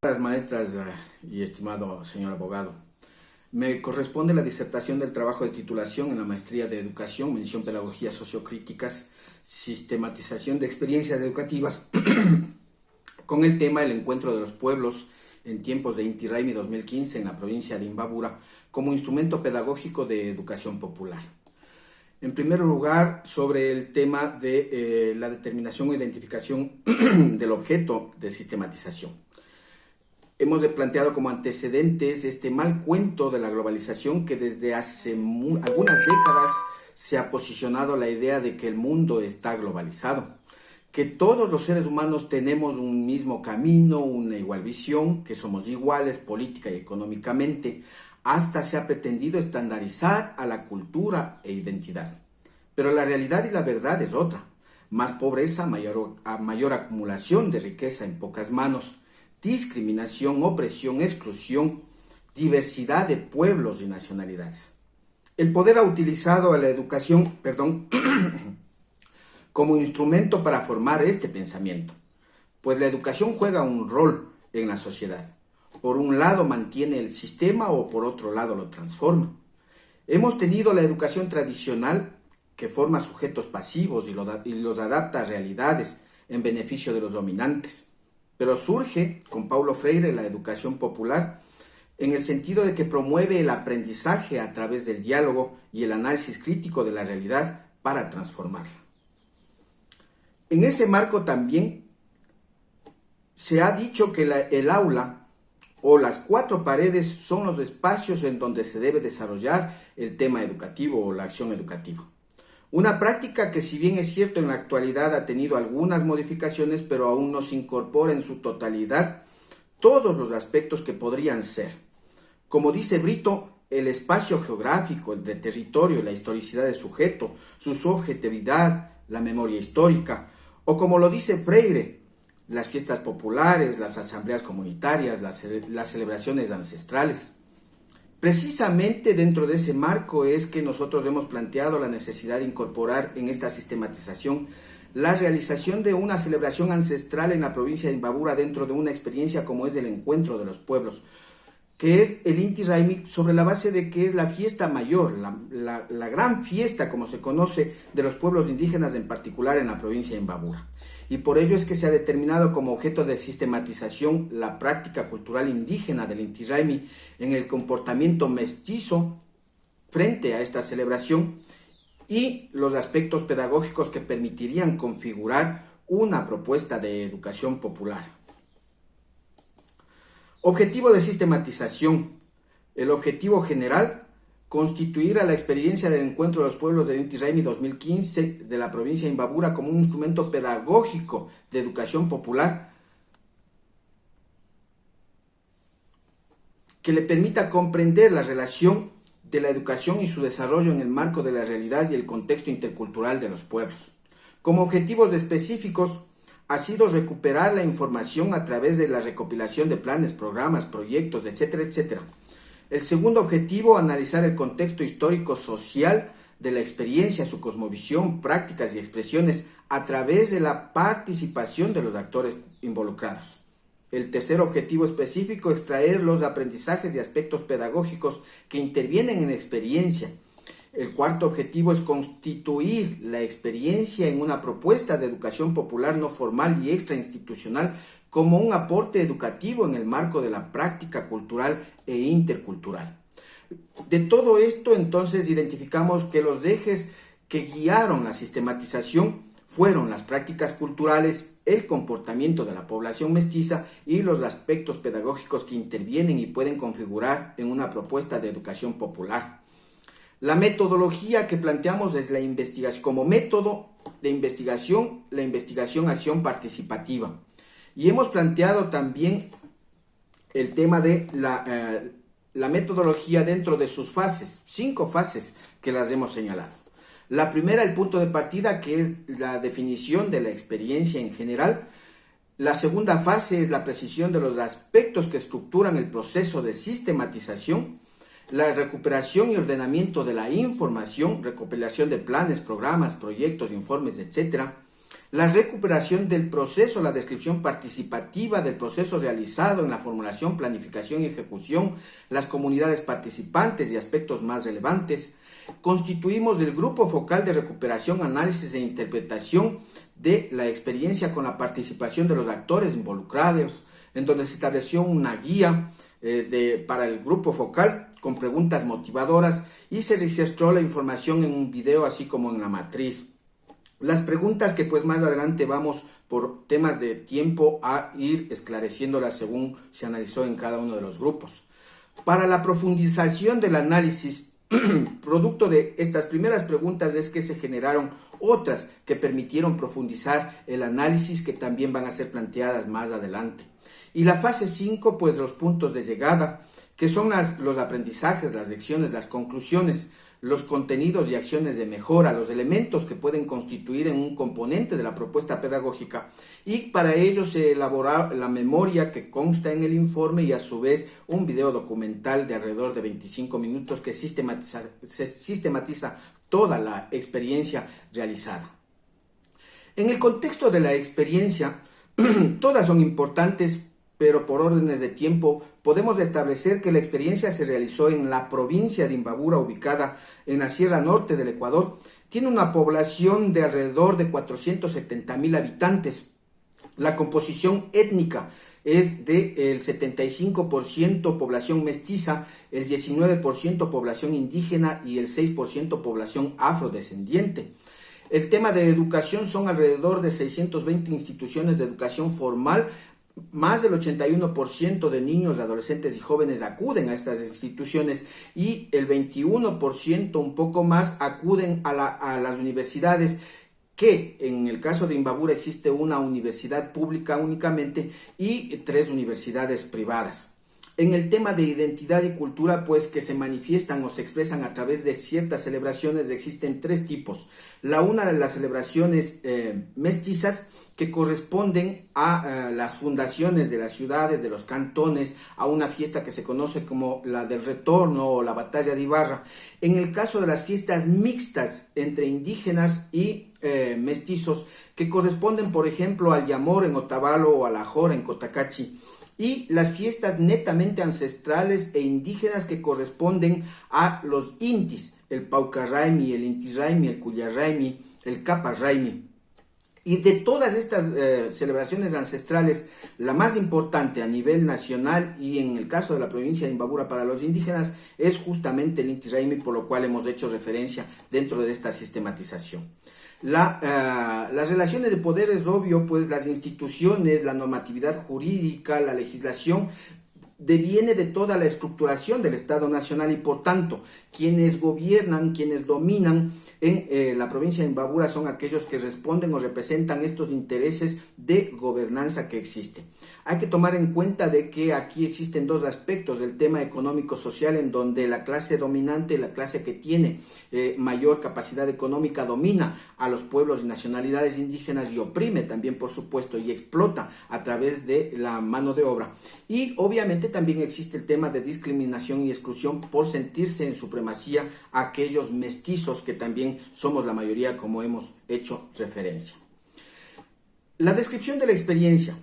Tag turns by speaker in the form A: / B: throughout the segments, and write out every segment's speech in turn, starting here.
A: Maestras y estimado señor abogado, me corresponde la disertación del trabajo de titulación en la maestría de educación, mención pedagogías sociocríticas, sistematización de experiencias educativas, con el tema El encuentro de los pueblos en tiempos de Inti Raymi 2015 en la provincia de Imbabura como instrumento pedagógico de educación popular. En primer lugar, sobre el tema de la determinación o identificación del objeto de sistematización. Hemos planteado como antecedentes este mal cuento de la globalización que desde hace algunas décadas se ha posicionado la idea de que el mundo está globalizado, que todos los seres humanos tenemos un mismo camino, una igual visión, que somos iguales política y económicamente, hasta se ha pretendido estandarizar a la cultura e identidad. Pero la realidad y la verdad es otra: más pobreza, mayor acumulación de riqueza en pocas manos, discriminación, opresión, exclusión, diversidad de pueblos y nacionalidades. El poder ha utilizado a la educación, como instrumento para formar este pensamiento, pues la educación juega un rol en la sociedad. Por un lado mantiene el sistema o por otro lado lo transforma. Hemos tenido la educación tradicional que forma sujetos pasivos y los adapta a realidades en beneficio de los dominantes. Pero surge con Paulo Freire la educación popular en el sentido de que promueve el aprendizaje a través del diálogo y el análisis crítico de la realidad para transformarla. En ese marco también se ha dicho que el aula o las cuatro paredes son los espacios en donde se debe desarrollar el tema educativo o la acción educativa. Una práctica que, si bien es cierto en la actualidad ha tenido algunas modificaciones, pero aún no se incorpora en su totalidad todos los aspectos que podrían ser. Como dice Brito, el espacio geográfico, el de territorio, la historicidad del sujeto, su subjetividad, la memoria histórica, o como lo dice Freire, las fiestas populares, las asambleas comunitarias, las celebraciones ancestrales. Precisamente dentro de ese marco es que nosotros hemos planteado la necesidad de incorporar en esta sistematización la realización de una celebración ancestral en la provincia de Imbabura dentro de una experiencia como es el encuentro de los pueblos, que es el Inti Raymi, sobre la base de que es la fiesta mayor, la gran fiesta, como se conoce, de los pueblos indígenas, en particular en la provincia de Imbabura. Y por ello es que se ha determinado como objeto de sistematización la práctica cultural indígena del Inti Raymi en el comportamiento mestizo frente a esta celebración y los aspectos pedagógicos que permitirían configurar una propuesta de educación popular. Objetivo de sistematización. El objetivo general: constituir a la experiencia del encuentro de los pueblos del Inti Raymi 2015 de la provincia de Imbabura como un instrumento pedagógico de educación popular que le permita comprender la relación de la educación y su desarrollo en el marco de la realidad y el contexto intercultural de los pueblos. Como objetivos específicos ha sido recuperar la información a través de la recopilación de planes, programas, proyectos, etcétera, etcétera. El segundo objetivo: analizar el contexto histórico-social de la experiencia, su cosmovisión, prácticas y expresiones a través de la participación de los actores involucrados. El tercer objetivo específico: extraer los aprendizajes y aspectos pedagógicos que intervienen en la experiencia. El cuarto objetivo es constituir la experiencia en una propuesta de educación popular no formal y extrainstitucional como un aporte educativo en el marco de la práctica cultural e intercultural. De todo esto, entonces, identificamos que los ejes que guiaron la sistematización fueron las prácticas culturales, el comportamiento de la población mestiza y los aspectos pedagógicos que intervienen y pueden configurar en una propuesta de educación popular. La metodología que planteamos es la investigación, como método de investigación, la investigación-acción participativa. Y hemos planteado también el tema de la metodología dentro de sus fases, 5 fases que las hemos señalado. La primera, el punto de partida, que es la definición de la experiencia en general. La segunda fase es la precisión de los aspectos que estructuran el proceso de sistematización. La recuperación y ordenamiento de la información, recopilación de planes, programas, proyectos, informes, etc. la recuperación del proceso, la descripción participativa del proceso realizado en la formulación, planificación y ejecución, las comunidades participantes y aspectos más relevantes. Constituimos el grupo focal de recuperación, análisis e interpretación de la experiencia con la participación de los actores involucrados, en donde se estableció una guía para el grupo focal con preguntas motivadoras y se registró la información en un video así como en la matriz. Las preguntas que pues más adelante vamos por temas de tiempo a ir esclareciéndolas según se analizó en cada uno de los grupos. Para la profundización del análisis, producto de estas primeras preguntas es que se generaron otras que permitieron profundizar el análisis que también van a ser planteadas más adelante. Y la fase 5, pues los puntos de llegada, que son los aprendizajes, las lecciones, las conclusiones, los contenidos y acciones de mejora, los elementos que pueden constituir en un componente de la propuesta pedagógica, y para ello se elabora la memoria que consta en el informe y a su vez un video documental de alrededor de 25 minutos que sistematiza toda la experiencia realizada. En el contexto de la experiencia, todas son importantes, pero por órdenes de tiempo podemos establecer que la experiencia se realizó en la provincia de Imbabura, ubicada en la Sierra Norte del Ecuador. Tiene una población de alrededor de 470.000 habitantes. La composición étnica es del 75% población mestiza, el 19% población indígena y el 6% población afrodescendiente. El tema de educación son alrededor de 620 instituciones de educación formal. Más del 81% de niños, adolescentes y jóvenes acuden a estas instituciones y el 21%, un poco más, acuden a las universidades, que en el caso de Imbabura existe una universidad pública únicamente y 3 universidades privadas. En el tema de identidad y cultura, pues que se manifiestan o se expresan a través de ciertas celebraciones, existen 3 tipos. Una de las celebraciones mestizas, que corresponden a las fundaciones de las ciudades, de los cantones, a una fiesta que se conoce como la del retorno o la batalla de Ibarra. En el caso de las fiestas mixtas entre indígenas y mestizos, que corresponden, por ejemplo, al Yamor en Otavalo o a la Jora en Cotacachi, y las fiestas netamente ancestrales e indígenas que corresponden a los intis, el Paucarraimi, el Intirraimi, el Cuyarraimi, el Caparraimi. Y de todas estas celebraciones ancestrales, la más importante a nivel nacional y en el caso de la provincia de Imbabura para los indígenas es justamente el Inti Raymi, por lo cual hemos hecho referencia dentro de esta sistematización. Las relaciones de poder es obvio, pues las instituciones, la normatividad jurídica, la legislación deviene de toda la estructuración del Estado Nacional y por tanto quienes gobiernan, quienes dominan en la provincia de Imbabura son aquellos que responden o representan estos intereses de gobernanza que existen. Hay que tomar en cuenta de que aquí existen 2 aspectos del tema económico-social, en donde la clase dominante, la clase que tiene mayor capacidad económica, domina a los pueblos y nacionalidades indígenas y oprime también, por supuesto, y explota a través de la mano de obra. Y obviamente también existe el tema de discriminación y exclusión por sentirse en supremacía a aquellos mestizos que también somos la mayoría, como hemos hecho referencia. La descripción de la experiencia,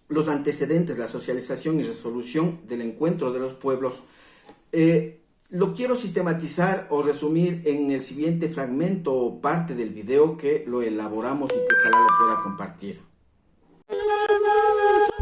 A: los antecedentes, la socialización y resolución del encuentro de los pueblos, lo quiero sistematizar o resumir en el siguiente fragmento o parte del video que lo elaboramos y que ojalá lo pueda compartir.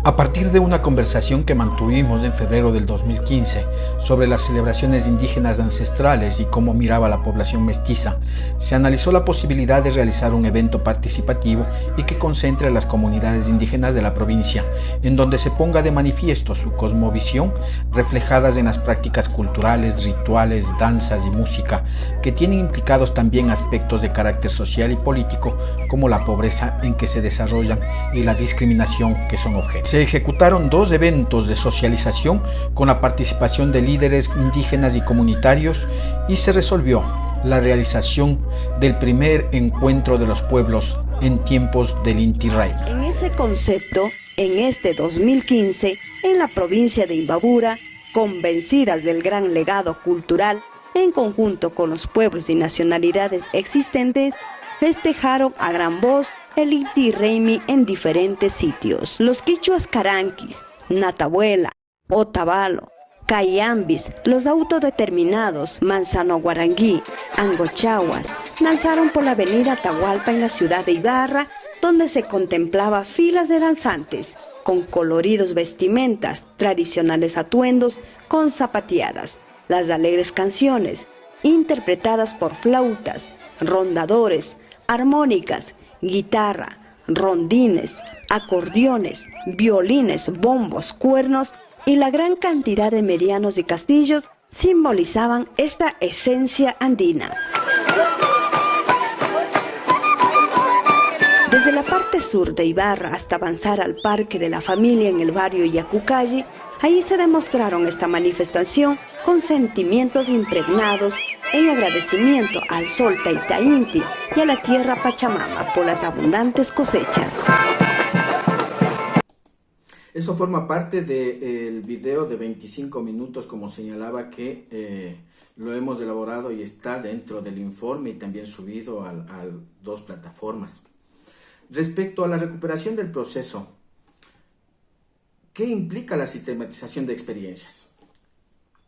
B: A partir de una conversación que mantuvimos en febrero del 2015 sobre las celebraciones indígenas ancestrales y cómo miraba la población mestiza, se analizó la posibilidad de realizar un evento participativo y que concentre a las comunidades indígenas de la provincia, en donde se ponga de manifiesto su cosmovisión reflejadas en las prácticas culturales, rituales, danzas y música, que tienen implicados también aspectos de carácter social y político, como la pobreza en que se desarrollan y la discriminación que son objeto. Se ejecutaron 2 eventos de socialización con la participación de líderes indígenas y comunitarios y se resolvió la realización del primer encuentro de los pueblos en tiempos del Inti Raymi.
C: En ese concepto, en este 2015, en la provincia de Imbabura, convencidas del gran legado cultural, en conjunto con los pueblos y nacionalidades existentes, festejaron a gran voz el Inti Raymi en diferentes sitios. Los quichuas caranquis, Natabuela, Otavalo, Cayambis, los autodeterminados, Manzano Guaranguí, Angochaguas, danzaron por la avenida Atahualpa en la ciudad de Ibarra, donde se contemplaba filas de danzantes, con coloridos vestimentas, tradicionales atuendos, con zapateadas. Las alegres canciones, interpretadas por flautas, rondadores, armónicas, guitarra, rondines, acordeones, violines, bombos, cuernos y la gran cantidad de medianos y castillos simbolizaban esta esencia andina. Desde la parte sur de Ibarra hasta avanzar al Parque de la Familia en el barrio Yacucayi, ahí se demostraron esta manifestación con sentimientos impregnados en agradecimiento al sol Taita Inti y a la tierra Pachamama por las abundantes cosechas.
A: Eso forma parte del video de 25 minutos, como señalaba, que lo hemos elaborado y está dentro del informe y también subido a 2 plataformas. Respecto a la recuperación del proceso, ¿qué implica la sistematización de experiencias?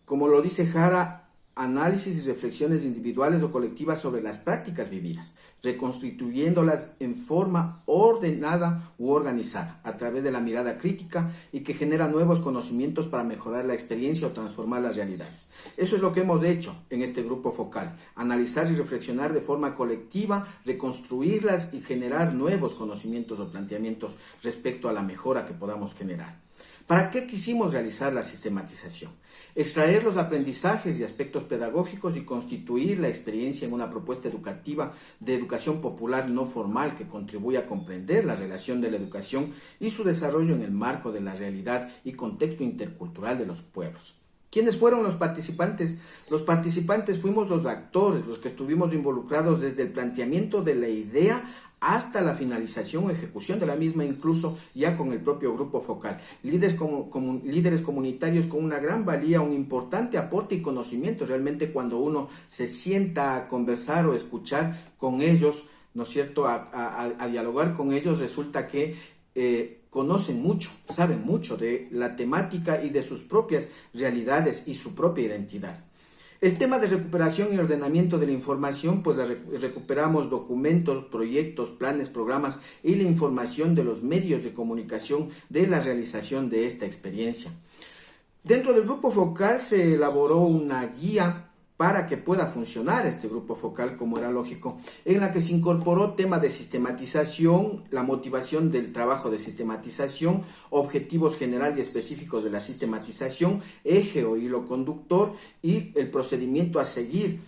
A: Como lo dice Jara, análisis y reflexiones individuales o colectivas sobre las prácticas vividas, reconstituyéndolas en forma ordenada u organizada, a través de la mirada crítica y que genera nuevos conocimientos para mejorar la experiencia o transformar las realidades. Eso es lo que hemos hecho en este grupo focal, analizar y reflexionar de forma colectiva, reconstruirlas y generar nuevos conocimientos o planteamientos respecto a la mejora que podamos generar. ¿Para qué quisimos realizar la sistematización? Extraer los aprendizajes y aspectos pedagógicos y constituir la experiencia en una propuesta educativa de educación popular no formal que contribuya a comprender la relación de la educación y su desarrollo en el marco de la realidad y contexto intercultural de los pueblos. ¿Quiénes fueron los participantes? Los participantes fuimos los actores, los que estuvimos involucrados desde el planteamiento de la idea hasta la finalización o ejecución de la misma, incluso ya con el propio grupo focal. Líderes comunitarios con una gran valía, un importante aporte y conocimiento. Realmente cuando uno se sienta a conversar o escuchar con ellos, ¿no es cierto?, a dialogar con ellos, resulta que conocen mucho, saben mucho de la temática y de sus propias realidades y su propia identidad. El tema de recuperación y ordenamiento de la información, pues recuperamos documentos, proyectos, planes, programas y la información de los medios de comunicación de la realización de esta experiencia. Dentro del grupo focal se elaboró una guía para que pueda funcionar este grupo focal, como era lógico, en la que se incorporó tema de sistematización, la motivación del trabajo de sistematización, objetivos generales y específicos de la sistematización, eje o hilo conductor y el procedimiento a seguir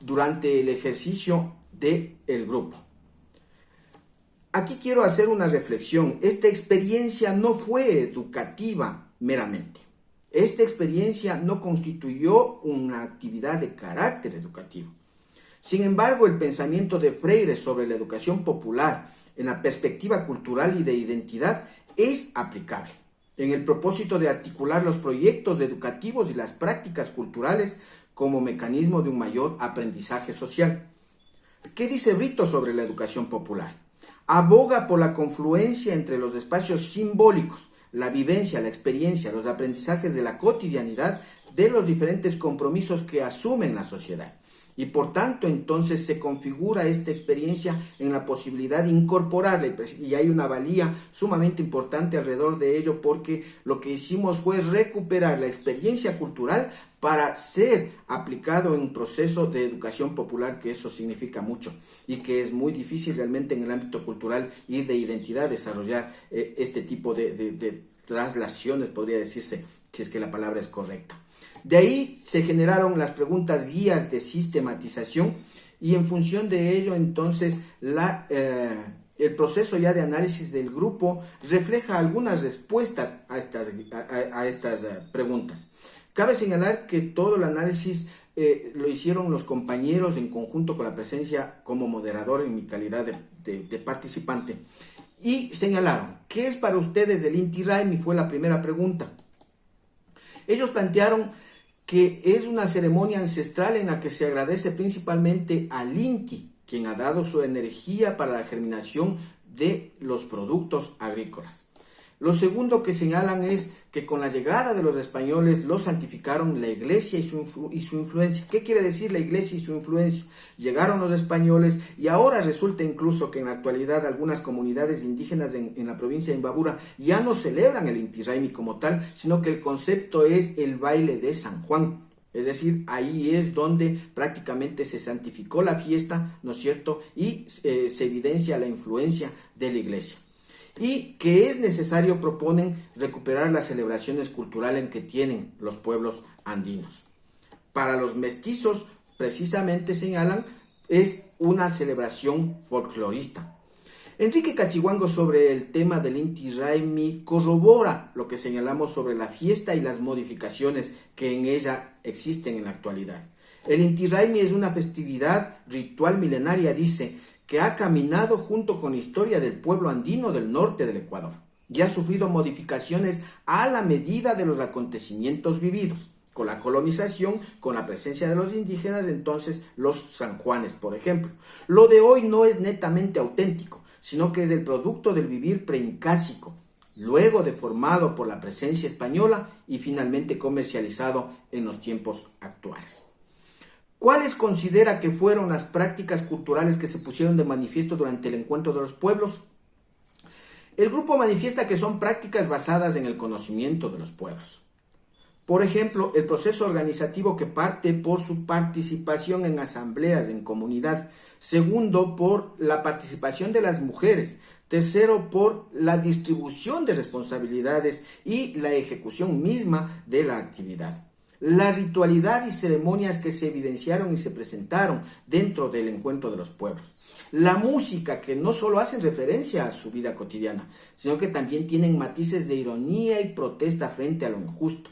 A: durante el ejercicio del grupo. Aquí quiero hacer una reflexión. Esta experiencia no fue educativa meramente. Esta experiencia no constituyó una actividad de carácter educativo. Sin embargo, el pensamiento de Freire sobre la educación popular en la perspectiva cultural y de identidad es aplicable en el propósito de articular los proyectos educativos y las prácticas culturales como mecanismo de un mayor aprendizaje social. ¿Qué dice Brito sobre la educación popular? Aboga por la confluencia entre los espacios simbólicos, la vivencia, la experiencia, los aprendizajes de la cotidianidad de los diferentes compromisos que asumen la sociedad. Y por tanto, entonces se configura esta experiencia en la posibilidad de incorporarla y hay una valía sumamente importante alrededor de ello, porque lo que hicimos fue recuperar la experiencia cultural para ser aplicado en un proceso de educación popular, que eso significa mucho y que es muy difícil realmente en el ámbito cultural y de identidad desarrollar este tipo de traslaciones, podría decirse, si es que la palabra es correcta. De ahí se generaron las preguntas guías de sistematización y en función de ello entonces el proceso ya de análisis del grupo refleja algunas respuestas a estas preguntas. Cabe señalar que todo el análisis lo hicieron los compañeros en conjunto con la presencia como moderador en mi calidad de participante. Y señalaron, ¿qué es para ustedes el Inti Raymi? Fue la primera pregunta. Ellos plantearon que es una ceremonia ancestral en la que se agradece principalmente al Inti quien ha dado su energía para la germinación de los productos agrícolas. Lo segundo que señalan es que con la llegada de los españoles los santificaron la iglesia y su influencia. ¿Qué quiere decir la iglesia y su influencia? Llegaron los españoles y ahora resulta incluso que en la actualidad algunas comunidades indígenas en la provincia de Imbabura ya no celebran el Inti Raymi como tal, sino que el concepto es el baile de San Juan. Es decir, ahí es donde prácticamente se santificó la fiesta, ¿no es cierto? Y se evidencia la influencia de la iglesia. Y que es necesario, proponen, recuperar las celebraciones culturales que tienen los pueblos andinos. Para los mestizos, precisamente señalan, es una celebración folclorista. Enrique Cachihuango, sobre el tema del Inti Raymi, corrobora lo que señalamos sobre la fiesta y las modificaciones que en ella existen en la actualidad. El Inti Raymi es una festividad ritual milenaria, dice, que ha caminado junto con la historia del pueblo andino del norte del Ecuador y ha sufrido modificaciones a la medida de los acontecimientos vividos, con la colonización, con la presencia de los indígenas, entonces los sanjuanes, por ejemplo. Lo de hoy no es netamente auténtico, sino que es el producto del vivir preincásico, luego deformado por la presencia española y finalmente comercializado en los tiempos actuales. ¿Cuáles considera que fueron las prácticas culturales que se pusieron de manifiesto durante el encuentro de los pueblos? El grupo manifiesta que son prácticas basadas en el conocimiento de los pueblos. Por ejemplo, el proceso organizativo que parte por su participación en asambleas, en comunidad. Segundo, por la participación de las mujeres. Tercero, por la distribución de responsabilidades y la ejecución misma de la actividad. La ritualidad y ceremonias que se evidenciaron y se presentaron dentro del encuentro de los pueblos. La música, que no solo hacen referencia a su vida cotidiana, sino que también tienen matices de ironía y protesta frente a lo injusto.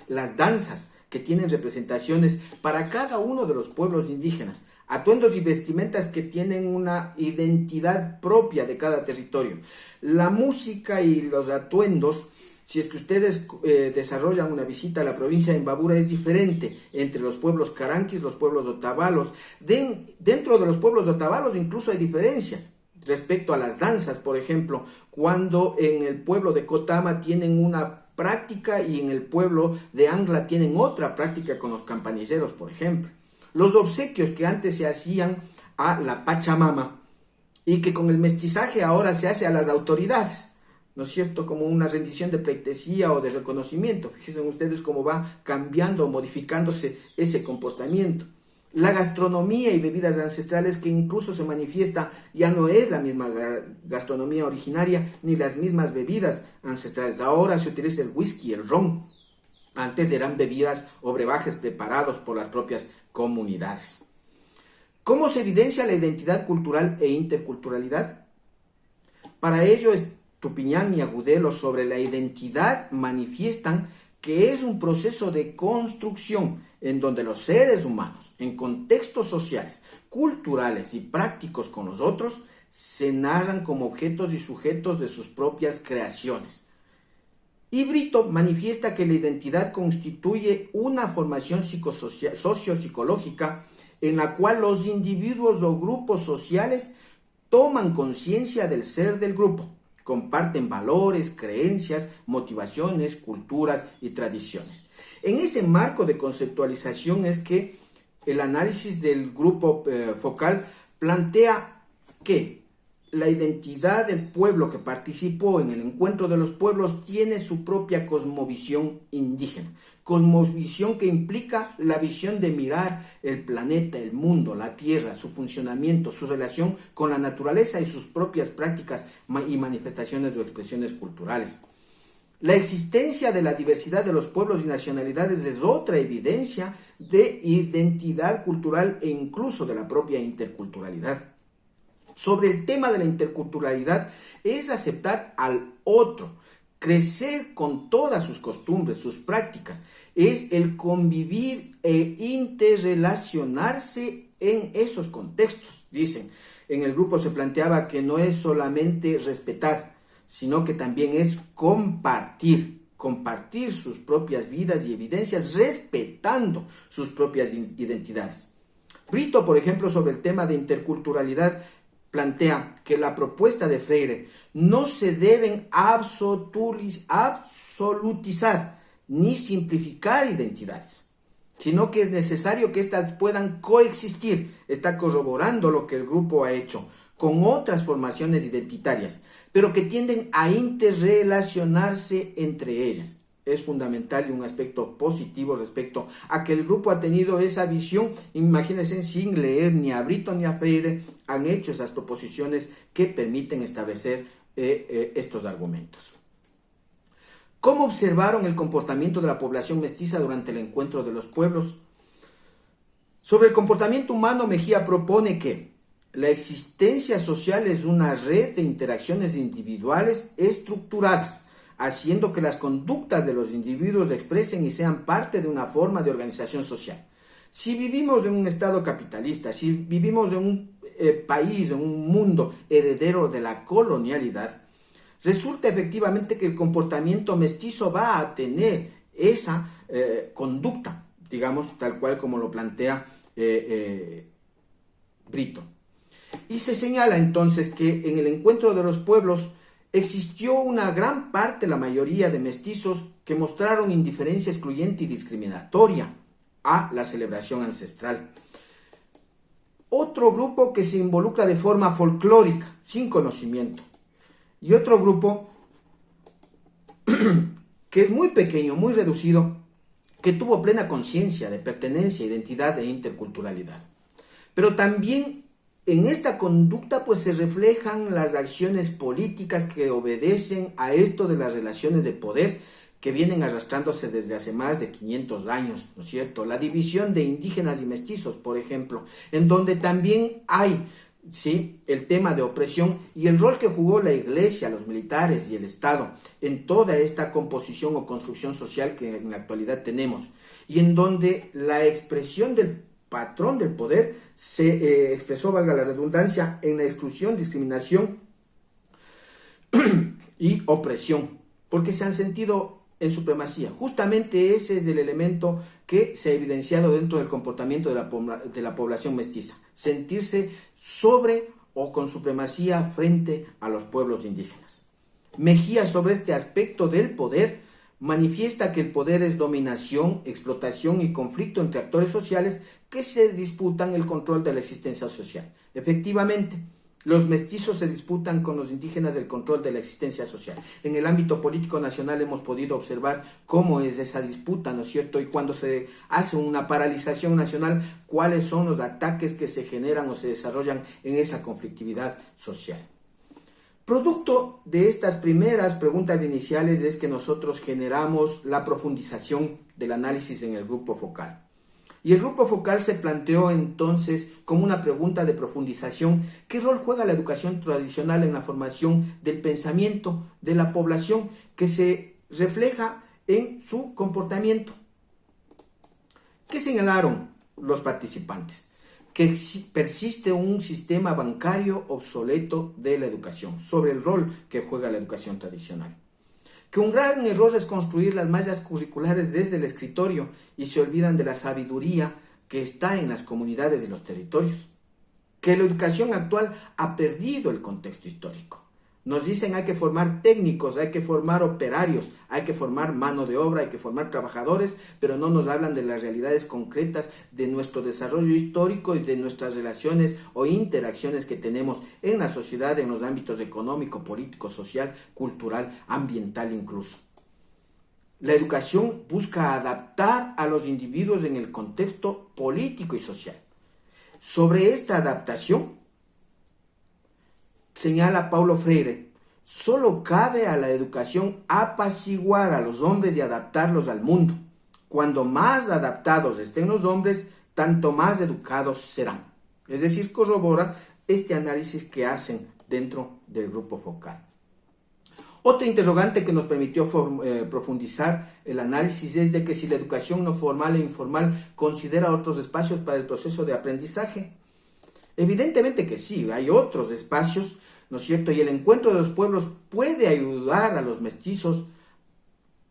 A: Las danzas, que tienen representaciones para cada uno de los pueblos indígenas. Atuendos y vestimentas que tienen una identidad propia de cada territorio. La música y los atuendos, si es que ustedes desarrollan una visita a la provincia de Imbabura, es diferente entre los pueblos caranquis, los pueblos otavalos. Dentro de los pueblos otavalos incluso hay diferencias respecto a las danzas, por ejemplo, cuando en el pueblo de Cotama tienen una práctica y en el pueblo de Angla tienen otra práctica con los campanilleros, por ejemplo. Los obsequios que antes se hacían a la Pachamama y que con el mestizaje ahora se hace a las autoridades, ¿no es cierto? Como una rendición de pleitesía o de reconocimiento. Fíjense ustedes cómo va cambiando o modificándose ese comportamiento. La gastronomía y bebidas ancestrales, que incluso se manifiesta, ya no es la misma gastronomía originaria ni las mismas bebidas ancestrales. Ahora se utiliza el whisky, el ron. Antes eran bebidas o brebajes preparados por las propias comunidades. ¿Cómo se evidencia la identidad cultural e interculturalidad? Para ello, Tupiñán y Agudelo, sobre la identidad, manifiestan que es un proceso de construcción en donde los seres humanos, en contextos sociales, culturales y prácticos con los otros, se narran como objetos y sujetos de sus propias creaciones. Y Brito manifiesta que la identidad constituye una formación socio-psicológica en la cual los individuos o grupos sociales toman conciencia del ser del grupo, comparten valores, creencias, motivaciones, culturas y tradiciones. En ese marco de conceptualización es que el análisis del grupo focal plantea que la identidad del pueblo que participó en el encuentro de los pueblos tiene su propia cosmovisión indígena, cosmovisión que implica la visión de mirar el planeta, el mundo, la tierra, su funcionamiento, su relación con la naturaleza y sus propias prácticas y manifestaciones o expresiones culturales. La existencia de la diversidad de los pueblos y nacionalidades es otra evidencia de identidad cultural e incluso de la propia interculturalidad. Sobre el tema de la interculturalidad es aceptar al otro, crecer con todas sus costumbres, sus prácticas, es el convivir e interrelacionarse en esos contextos. Dicen, en el grupo se planteaba que no es solamente respetar, sino que también es compartir sus propias vidas y evidencias, respetando sus propias identidades. Brito, por ejemplo, sobre el tema de interculturalidad, plantea que la propuesta de Freire no se deben absolutizar ni simplificar identidades, sino que es necesario que éstas puedan coexistir. Está corroborando lo que el grupo ha hecho con otras formaciones identitarias, pero que tienden a interrelacionarse entre ellas. Es fundamental y un aspecto positivo respecto a que el grupo ha tenido esa visión. Imagínense, sin leer ni a Brito ni a Freire, han hecho esas proposiciones que permiten establecer estos argumentos. ¿Cómo observaron el comportamiento de la población mestiza durante el encuentro de los pueblos? Sobre el comportamiento humano, Mejía propone que la existencia social es una red de interacciones individuales estructuradas, haciendo que las conductas de los individuos expresen y sean parte de una forma de organización social. Si vivimos en un estado capitalista, si vivimos en un país, en un mundo heredero de la colonialidad, resulta efectivamente que el comportamiento mestizo va a tener esa conducta, digamos, tal cual como lo plantea Brito. Y se señala entonces que en el encuentro de los pueblos existió una gran parte, la mayoría de mestizos, que mostraron indiferencia excluyente y discriminatoria a la celebración ancestral. Otro grupo que se involucra de forma folclórica, sin conocimiento. Y otro grupo que es muy pequeño, muy reducido, que tuvo plena conciencia de pertenencia, identidad e interculturalidad. Pero también en esta conducta pues se reflejan las acciones políticas que obedecen a esto de las relaciones de poder que vienen arrastrándose desde hace más de 500 años, ¿no es cierto? La división de indígenas y mestizos, por ejemplo, en donde también hay, ¿sí?, el tema de opresión y el rol que jugó la iglesia, los militares y el Estado en toda esta composición o construcción social que en la actualidad tenemos, y en donde la expresión del patrón del poder se expresó, valga la redundancia, en la exclusión, discriminación y opresión, porque se han sentido en supremacía. Justamente ese es el elemento que se ha evidenciado dentro del comportamiento de la población mestiza, sentirse sobre o con supremacía frente a los pueblos indígenas. Mejía, sobre este aspecto del poder, manifiesta que el poder es dominación, explotación y conflicto entre actores sociales que se disputan el control de la existencia social. Efectivamente, los mestizos se disputan con los indígenas el control de la existencia social. En el ámbito político nacional hemos podido observar cómo es esa disputa, ¿no es cierto? Y cuando se hace una paralización nacional, cuáles son los ataques que se generan o se desarrollan en esa conflictividad social. Producto de estas primeras preguntas iniciales es que nosotros generamos la profundización del análisis en el grupo focal. Y el grupo focal se planteó entonces como una pregunta de profundización: ¿qué rol juega la educación tradicional en la formación del pensamiento de la población que se refleja en su comportamiento? ¿Qué señalaron los participantes? Que persiste un sistema bancario obsoleto de la educación, sobre el rol que juega la educación tradicional. Que un gran error es construir las mallas curriculares desde el escritorio y se olvidan de la sabiduría que está en las comunidades y los territorios. Que la educación actual ha perdido el contexto histórico. Nos dicen hay que formar técnicos, hay que formar operarios, hay que formar mano de obra, hay que formar trabajadores, pero no nos hablan de las realidades concretas de nuestro desarrollo histórico y de nuestras relaciones o interacciones que tenemos en la sociedad, en los ámbitos económico, político, social, cultural, ambiental incluso. La educación busca adaptar a los individuos en el contexto político y social. Sobre esta adaptación, señala Paulo Freire, solo cabe a la educación apaciguar a los hombres y adaptarlos al mundo. Cuando más adaptados estén los hombres, tanto más educados serán. Es decir, corrobora este análisis que hacen dentro del grupo focal. Otra interrogante que nos permitió profundizar el análisis es de que si la educación no formal e informal considera otros espacios para el proceso de aprendizaje. Evidentemente que sí, hay otros espacios, ¿no es cierto? Y el encuentro de los pueblos puede ayudar a los mestizos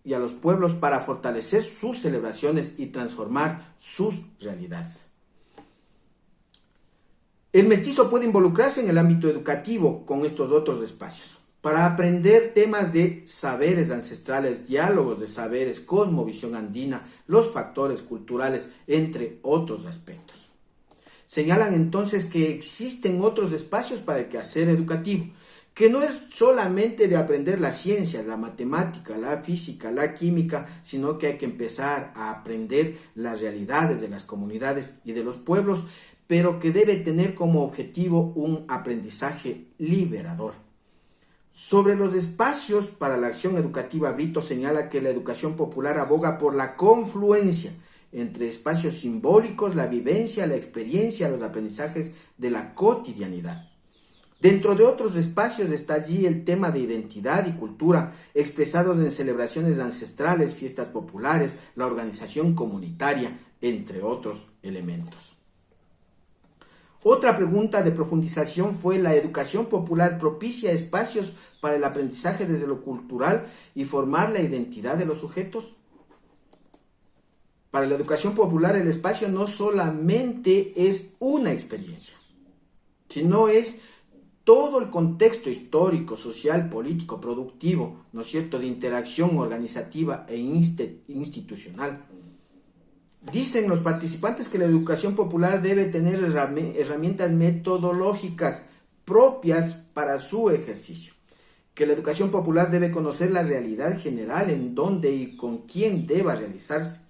A: y a los pueblos para fortalecer sus celebraciones y transformar sus realidades. El mestizo puede involucrarse en el ámbito educativo con estos otros espacios para aprender temas de saberes ancestrales, diálogos de saberes, cosmovisión andina, los factores culturales, entre otros aspectos. Señalan entonces que existen otros espacios para el quehacer educativo, que no es solamente de aprender las ciencias, la matemática, la física, la química, sino que hay que empezar a aprender las realidades de las comunidades y de los pueblos, pero que debe tener como objetivo un aprendizaje liberador. Sobre los espacios para la acción educativa, Brito señala que la educación popular aboga por la confluencia entre espacios simbólicos, la vivencia, la experiencia, los aprendizajes de la cotidianidad. Dentro de otros espacios está allí el tema de identidad y cultura, expresados en celebraciones ancestrales, fiestas populares, la organización comunitaria, entre otros elementos. Otra pregunta de profundización fue: ¿la educación popular propicia espacios para el aprendizaje desde lo cultural y formar la identidad de los sujetos? Para la educación popular, el espacio no solamente es una experiencia, sino es todo el contexto histórico, social, político, productivo, ¿no es cierto?, de interacción organizativa e institucional. Dicen los participantes que la educación popular debe tener herramientas metodológicas propias para su ejercicio, que la educación popular debe conocer la realidad general en dónde y con quién deba realizarse,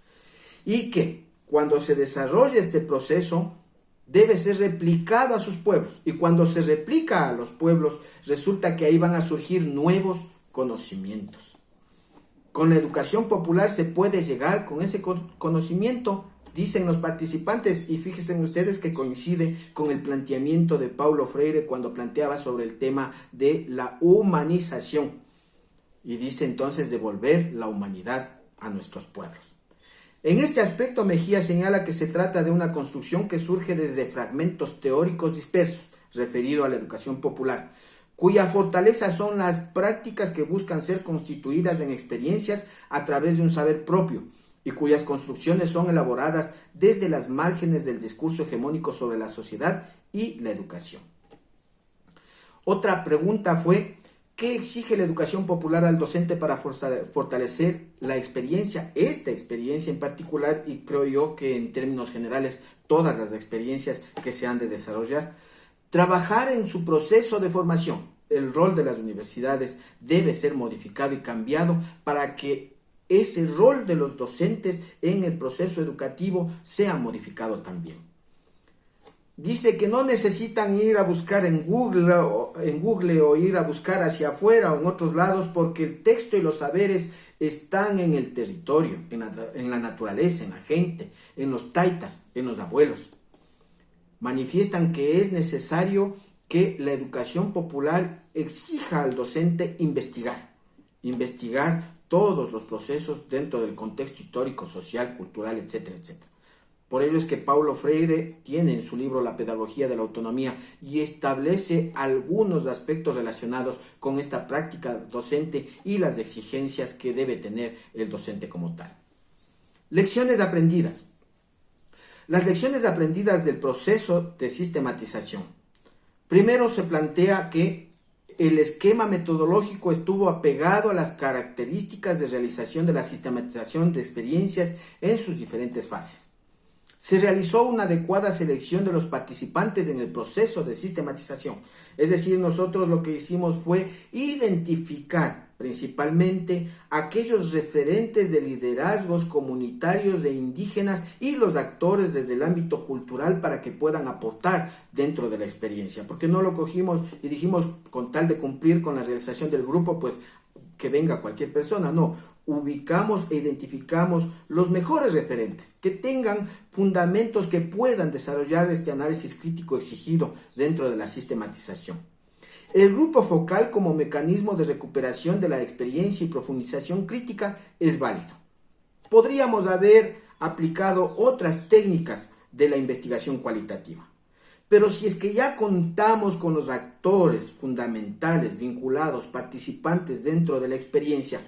A: y que cuando se desarrolle este proceso debe ser replicado a sus pueblos, y cuando se replica a los pueblos resulta que ahí van a surgir nuevos conocimientos. Con la educación popular se puede llegar con ese conocimiento, dicen los participantes, y fíjense ustedes que coincide con el planteamiento de Paulo Freire cuando planteaba sobre el tema de la humanización, y dice entonces devolver la humanidad a nuestros pueblos. En este aspecto, Mejía señala que se trata de una construcción que surge desde fragmentos teóricos dispersos, referido a la educación popular, cuya fortaleza son las prácticas que buscan ser constituidas en experiencias a través de un saber propio, y cuyas construcciones son elaboradas desde las márgenes del discurso hegemónico sobre la sociedad y la educación. Otra pregunta fue: ¿qué exige la educación popular al docente para fortalecer la experiencia? Esta experiencia en particular, y creo yo que en términos generales todas las experiencias que se han de desarrollar. Trabajar en su proceso de formación. El rol de las universidades debe ser modificado y cambiado para que ese rol de los docentes en el proceso educativo sea modificado también. Dice que no necesitan ir a buscar en Google o ir a buscar hacia afuera o en otros lados, porque el texto y los saberes están en el territorio, en la naturaleza, en la gente, en los taitas, en los abuelos. Manifiestan que es necesario que la educación popular exija al docente investigar todos los procesos dentro del contexto histórico, social, cultural, etcétera, etcétera. Por ello es que Paulo Freire tiene en su libro La pedagogía de la autonomía y establece algunos aspectos relacionados con esta práctica docente y las exigencias que debe tener el docente como tal. Lecciones aprendidas. Las lecciones aprendidas del proceso de sistematización. Primero se plantea que el esquema metodológico estuvo apegado a las características de realización de la sistematización de experiencias en sus diferentes fases. Se realizó una adecuada selección de los participantes en el proceso de sistematización. Es decir, nosotros lo que hicimos fue identificar principalmente aquellos referentes de liderazgos comunitarios de indígenas y los actores desde el ámbito cultural para que puedan aportar dentro de la experiencia. Porque no lo cogimos y dijimos con tal de cumplir con la realización del grupo, pues que venga cualquier persona. No, ubicamos e identificamos los mejores referentes que tengan fundamentos que puedan desarrollar este análisis crítico exigido dentro de la sistematización. El grupo focal como mecanismo de recuperación de la experiencia y profundización crítica es válido. Podríamos haber aplicado otras técnicas de la investigación cualitativa. Pero si es que ya contamos con los actores fundamentales, vinculados, participantes dentro de la experiencia,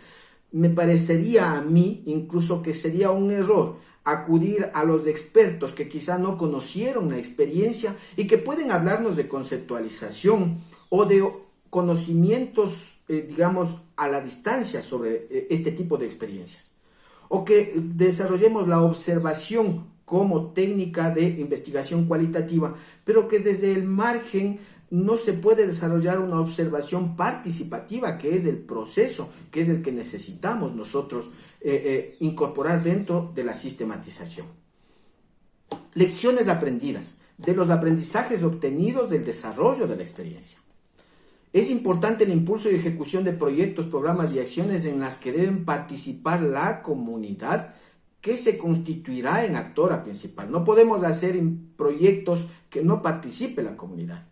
A: me parecería a mí incluso que sería un error acudir a los expertos que quizá no conocieron la experiencia y que pueden hablarnos de conceptualización o de conocimientos, digamos, a la distancia sobre este tipo de experiencias. O que desarrollemos la observación como técnica de investigación cualitativa, pero que desde el margen no se puede desarrollar una observación participativa, que es el proceso, que es el que necesitamos nosotros incorporar dentro de la sistematización. Lecciones aprendidas, de los aprendizajes obtenidos del desarrollo de la experiencia. Es importante el impulso y ejecución de proyectos, programas y acciones en las que deben participar la comunidad, que se constituirá en actora principal. No podemos hacer proyectos que no participe la comunidad.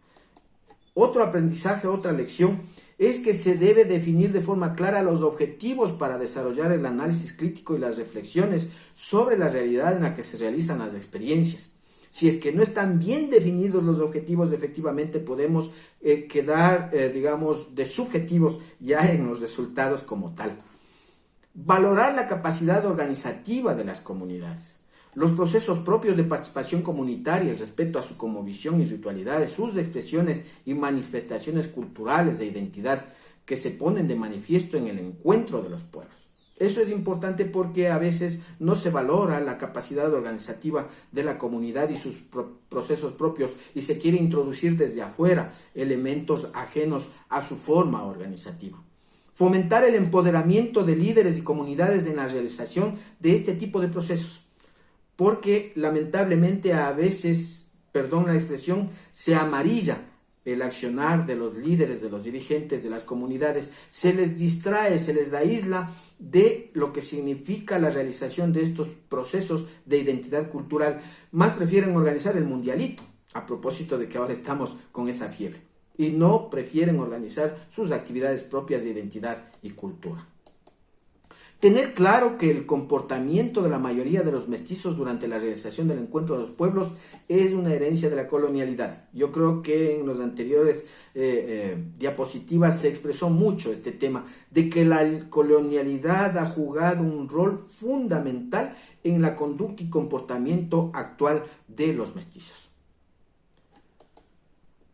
A: Otro aprendizaje, otra lección, es que se debe definir de forma clara los objetivos para desarrollar el análisis crítico y las reflexiones sobre la realidad en la que se realizan las experiencias. Si es que no están bien definidos los objetivos, efectivamente podemos quedar, digamos, de subjetivos ya en los resultados como tal. Valorar la capacidad organizativa de las comunidades. Los procesos propios de participación comunitaria respecto a su cosmovisión y ritualidades, sus expresiones y manifestaciones culturales de identidad que se ponen de manifiesto en el encuentro de los pueblos. Eso es importante porque a veces no se valora la capacidad organizativa de la comunidad y sus procesos propios y se quiere introducir desde afuera elementos ajenos a su forma organizativa. Fomentar el empoderamiento de líderes y comunidades en la realización de este tipo de procesos, porque lamentablemente a veces, perdón la expresión, se amarilla el accionar de los líderes, de los dirigentes, de las comunidades, se les distrae, se les aísla de lo que significa la realización de estos procesos de identidad cultural. Más prefieren organizar el mundialito, a propósito de que ahora estamos con esa fiebre, y no prefieren organizar sus actividades propias de identidad y cultura. Tener claro que el comportamiento de la mayoría de los mestizos durante la realización del encuentro de los pueblos es una herencia de la colonialidad. Yo creo que en las anteriores diapositivas se expresó mucho este tema de que la colonialidad ha jugado un rol fundamental en la conducta y comportamiento actual de los mestizos.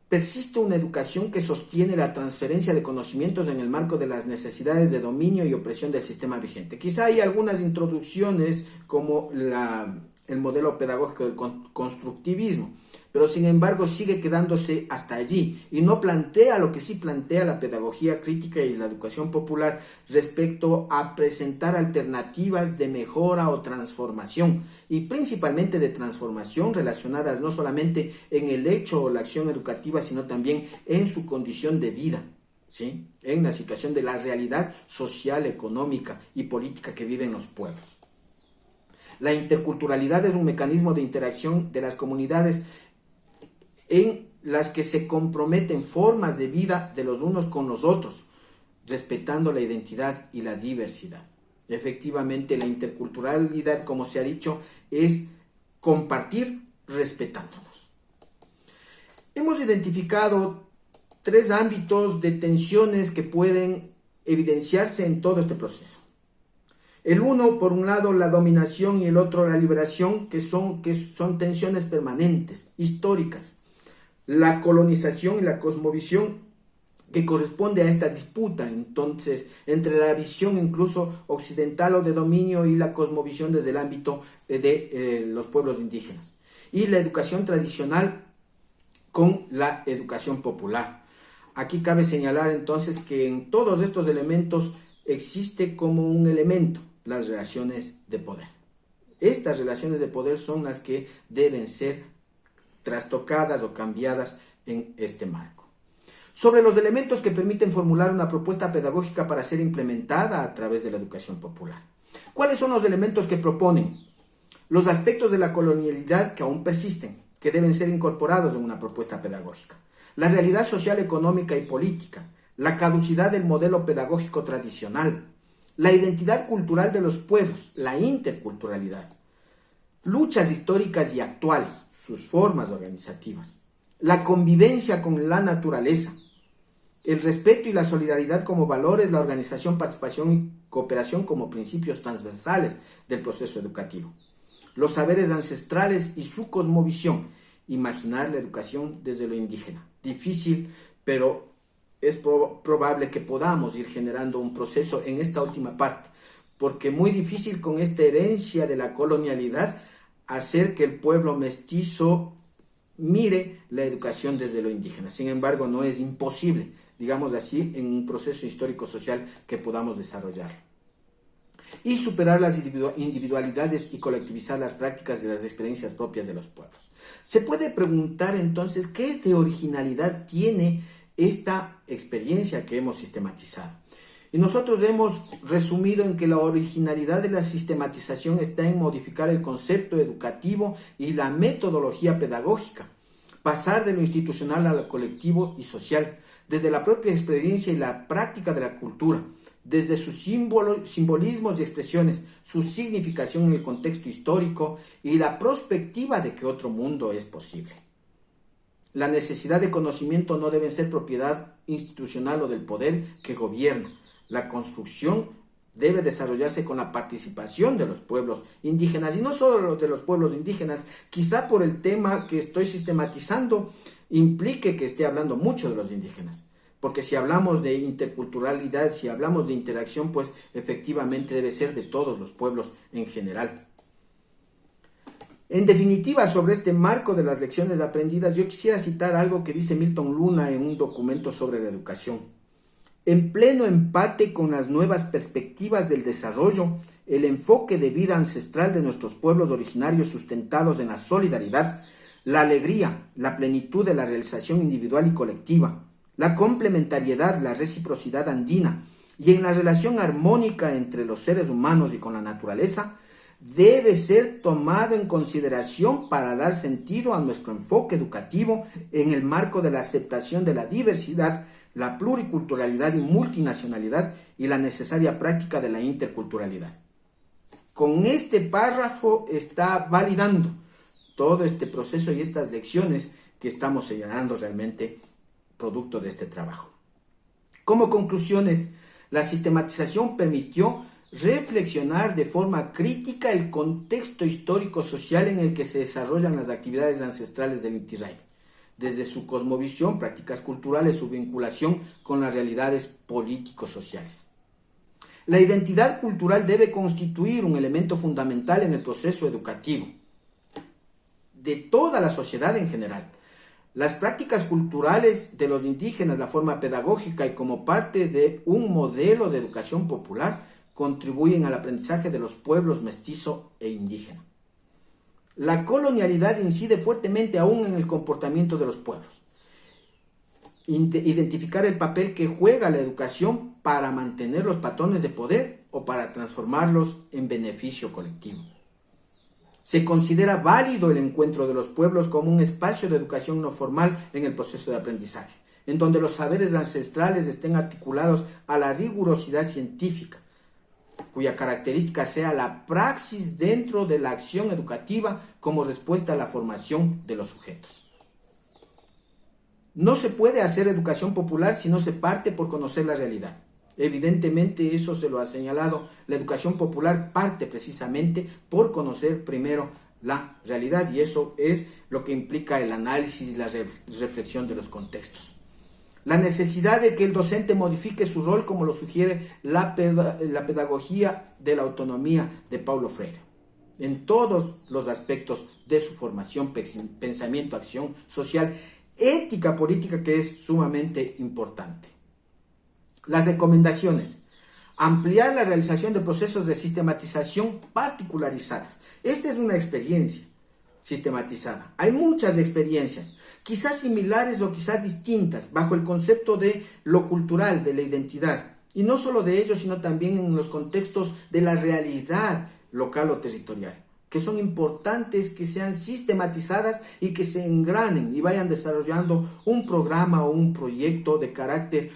A: Persiste una educación que sostiene la transferencia de conocimientos en el marco de las necesidades de dominio y opresión del sistema vigente. Quizá hay algunas introducciones como el modelo pedagógico del constructivismo, pero sin embargo sigue quedándose hasta allí y no plantea lo que sí plantea la pedagogía crítica y la educación popular respecto a presentar alternativas de mejora o transformación, y principalmente de transformación relacionadas no solamente en el hecho o la acción educativa, sino también en su condición de vida, ¿sí? En la situación de la realidad social, económica y política que viven los pueblos. La interculturalidad es un mecanismo de interacción de las comunidades en las que se comprometen formas de vida de los unos con los otros, respetando la identidad y la diversidad. Efectivamente, la interculturalidad, como se ha dicho, es compartir respetándonos. Hemos identificado 3 ámbitos de tensiones que pueden evidenciarse en todo este proceso. El uno, por un lado, la dominación, y el otro, la liberación, que son tensiones permanentes, históricas. La colonización y la cosmovisión, que corresponde a esta disputa, entonces, entre la visión incluso occidental o de dominio y la cosmovisión desde el ámbito de los pueblos indígenas. Y la educación tradicional con la educación popular. Aquí cabe señalar entonces que en todos estos elementos existe como un elemento las relaciones de poder. Estas relaciones de poder son las que deben ser trastocadas o cambiadas en este marco. Sobre los elementos que permiten formular una propuesta pedagógica para ser implementada a través de la educación popular. ¿Cuáles son los elementos que proponen? Los aspectos de la colonialidad que aún persisten, que deben ser incorporados en una propuesta pedagógica. La realidad social, económica y política. La caducidad del modelo pedagógico tradicional. La identidad cultural de los pueblos, la interculturalidad. Luchas históricas y actuales, sus formas organizativas. La convivencia con la naturaleza. El respeto y la solidaridad como valores, la organización, participación y cooperación como principios transversales del proceso educativo. los saberes ancestrales y su cosmovisión. Imaginar la educación desde lo indígena. Difícil, pero es probable que podamos ir generando un proceso en esta última parte, porque muy difícil con esta herencia de la colonialidad hacer que el pueblo mestizo mire la educación desde lo indígena. Sin embargo, no es imposible, digamos así, en un proceso histórico-social que podamos desarrollar. Y superar las individualidades y colectivizar las prácticas de las experiencias propias de los pueblos. Se puede preguntar entonces, ¿qué de originalidad tiene esta experiencia que hemos sistematizado? Y nosotros hemos resumido en que la originalidad de la sistematización está en modificar el concepto educativo y la metodología pedagógica, pasar de lo institucional a lo colectivo y social, desde la propia experiencia y la práctica de la cultura, desde sus simbolismos y expresiones, su significación en el contexto histórico y la perspectiva de que otro mundo es posible. La necesidad de conocimiento no debe ser propiedad institucional o del poder que gobierna. La construcción debe desarrollarse con la participación de los pueblos indígenas, y no solo de los pueblos indígenas. Quizá por el tema que estoy sistematizando implique que esté hablando mucho de los indígenas. Porque si hablamos de interculturalidad, si hablamos de interacción, pues efectivamente debe ser de todos los pueblos en general. En definitiva, sobre este marco de las lecciones aprendidas, yo quisiera citar algo que dice Milton Luna en un documento sobre la educación. En pleno empate con las nuevas perspectivas del desarrollo, el enfoque de vida ancestral de nuestros pueblos originarios sustentados en la solidaridad, la alegría, la plenitud de la realización individual y colectiva, la complementariedad, la reciprocidad andina y en la relación armónica entre los seres humanos y con la naturaleza, debe ser tomado en consideración para dar sentido a nuestro enfoque educativo en el marco de la aceptación de la diversidad, la pluriculturalidad y multinacionalidad y la necesaria práctica de la interculturalidad. Con este párrafo está validando todo este proceso y estas lecciones que estamos señalando realmente producto de este trabajo. Como conclusiones, la sistematización permitió reflexionar de forma crítica el contexto histórico-social en el que se desarrollan las actividades ancestrales del Inti Raymi, desde su cosmovisión, prácticas culturales, su vinculación con las realidades político-sociales. La identidad cultural debe constituir un elemento fundamental en el proceso educativo de toda la sociedad en general. Las prácticas culturales de los indígenas, la forma pedagógica y como parte de un modelo de educación popular contribuyen al aprendizaje de los pueblos mestizo e indígena. La colonialidad incide fuertemente aún en el comportamiento de los pueblos. Identificar el papel que juega la educación para mantener los patrones de poder o para transformarlos en beneficio colectivo. Se considera válido el encuentro de los pueblos como un espacio de educación no formal en el proceso de aprendizaje, en donde los saberes ancestrales estén articulados a la rigurosidad científica, cuya característica sea la praxis dentro de la acción educativa como respuesta a la formación de los sujetos. No se puede hacer educación popular si no se parte por conocer la realidad. Evidentemente, eso se lo ha señalado, la educación popular parte precisamente por conocer primero la realidad, y eso es lo que implica el análisis y la reflexión de los contextos. La necesidad de que el docente modifique su rol, como lo sugiere la pedagogía de la autonomía de Paulo Freire, en todos los aspectos de su formación, pensamiento, acción social, ética política, que es sumamente importante. Las recomendaciones: ampliar la realización de procesos de sistematización particularizadas. Esta es una experiencia sistematizada. Hay muchas experiencias, quizás similares o quizás distintas, bajo el concepto de lo cultural, de la identidad. Y no solo de ello, sino también en los contextos de la realidad local o territorial, que son importantes que sean sistematizadas y que se engranen y vayan desarrollando un programa o un proyecto de carácter,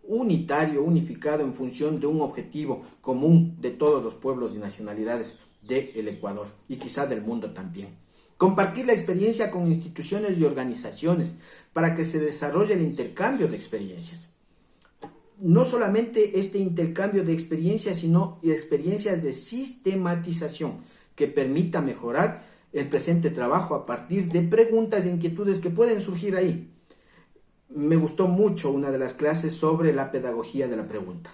A: unitario, unificado en función de un objetivo común de todos los pueblos y nacionalidades del Ecuador y quizá del mundo también. Compartir la experiencia con instituciones y organizaciones para que se desarrolle el intercambio de experiencias. No solamente este intercambio de experiencias, sino experiencias de sistematización, que permita mejorar el presente trabajo a partir de preguntas e inquietudes que pueden surgir ahí. Me gustó mucho una de las clases sobre la pedagogía de la pregunta.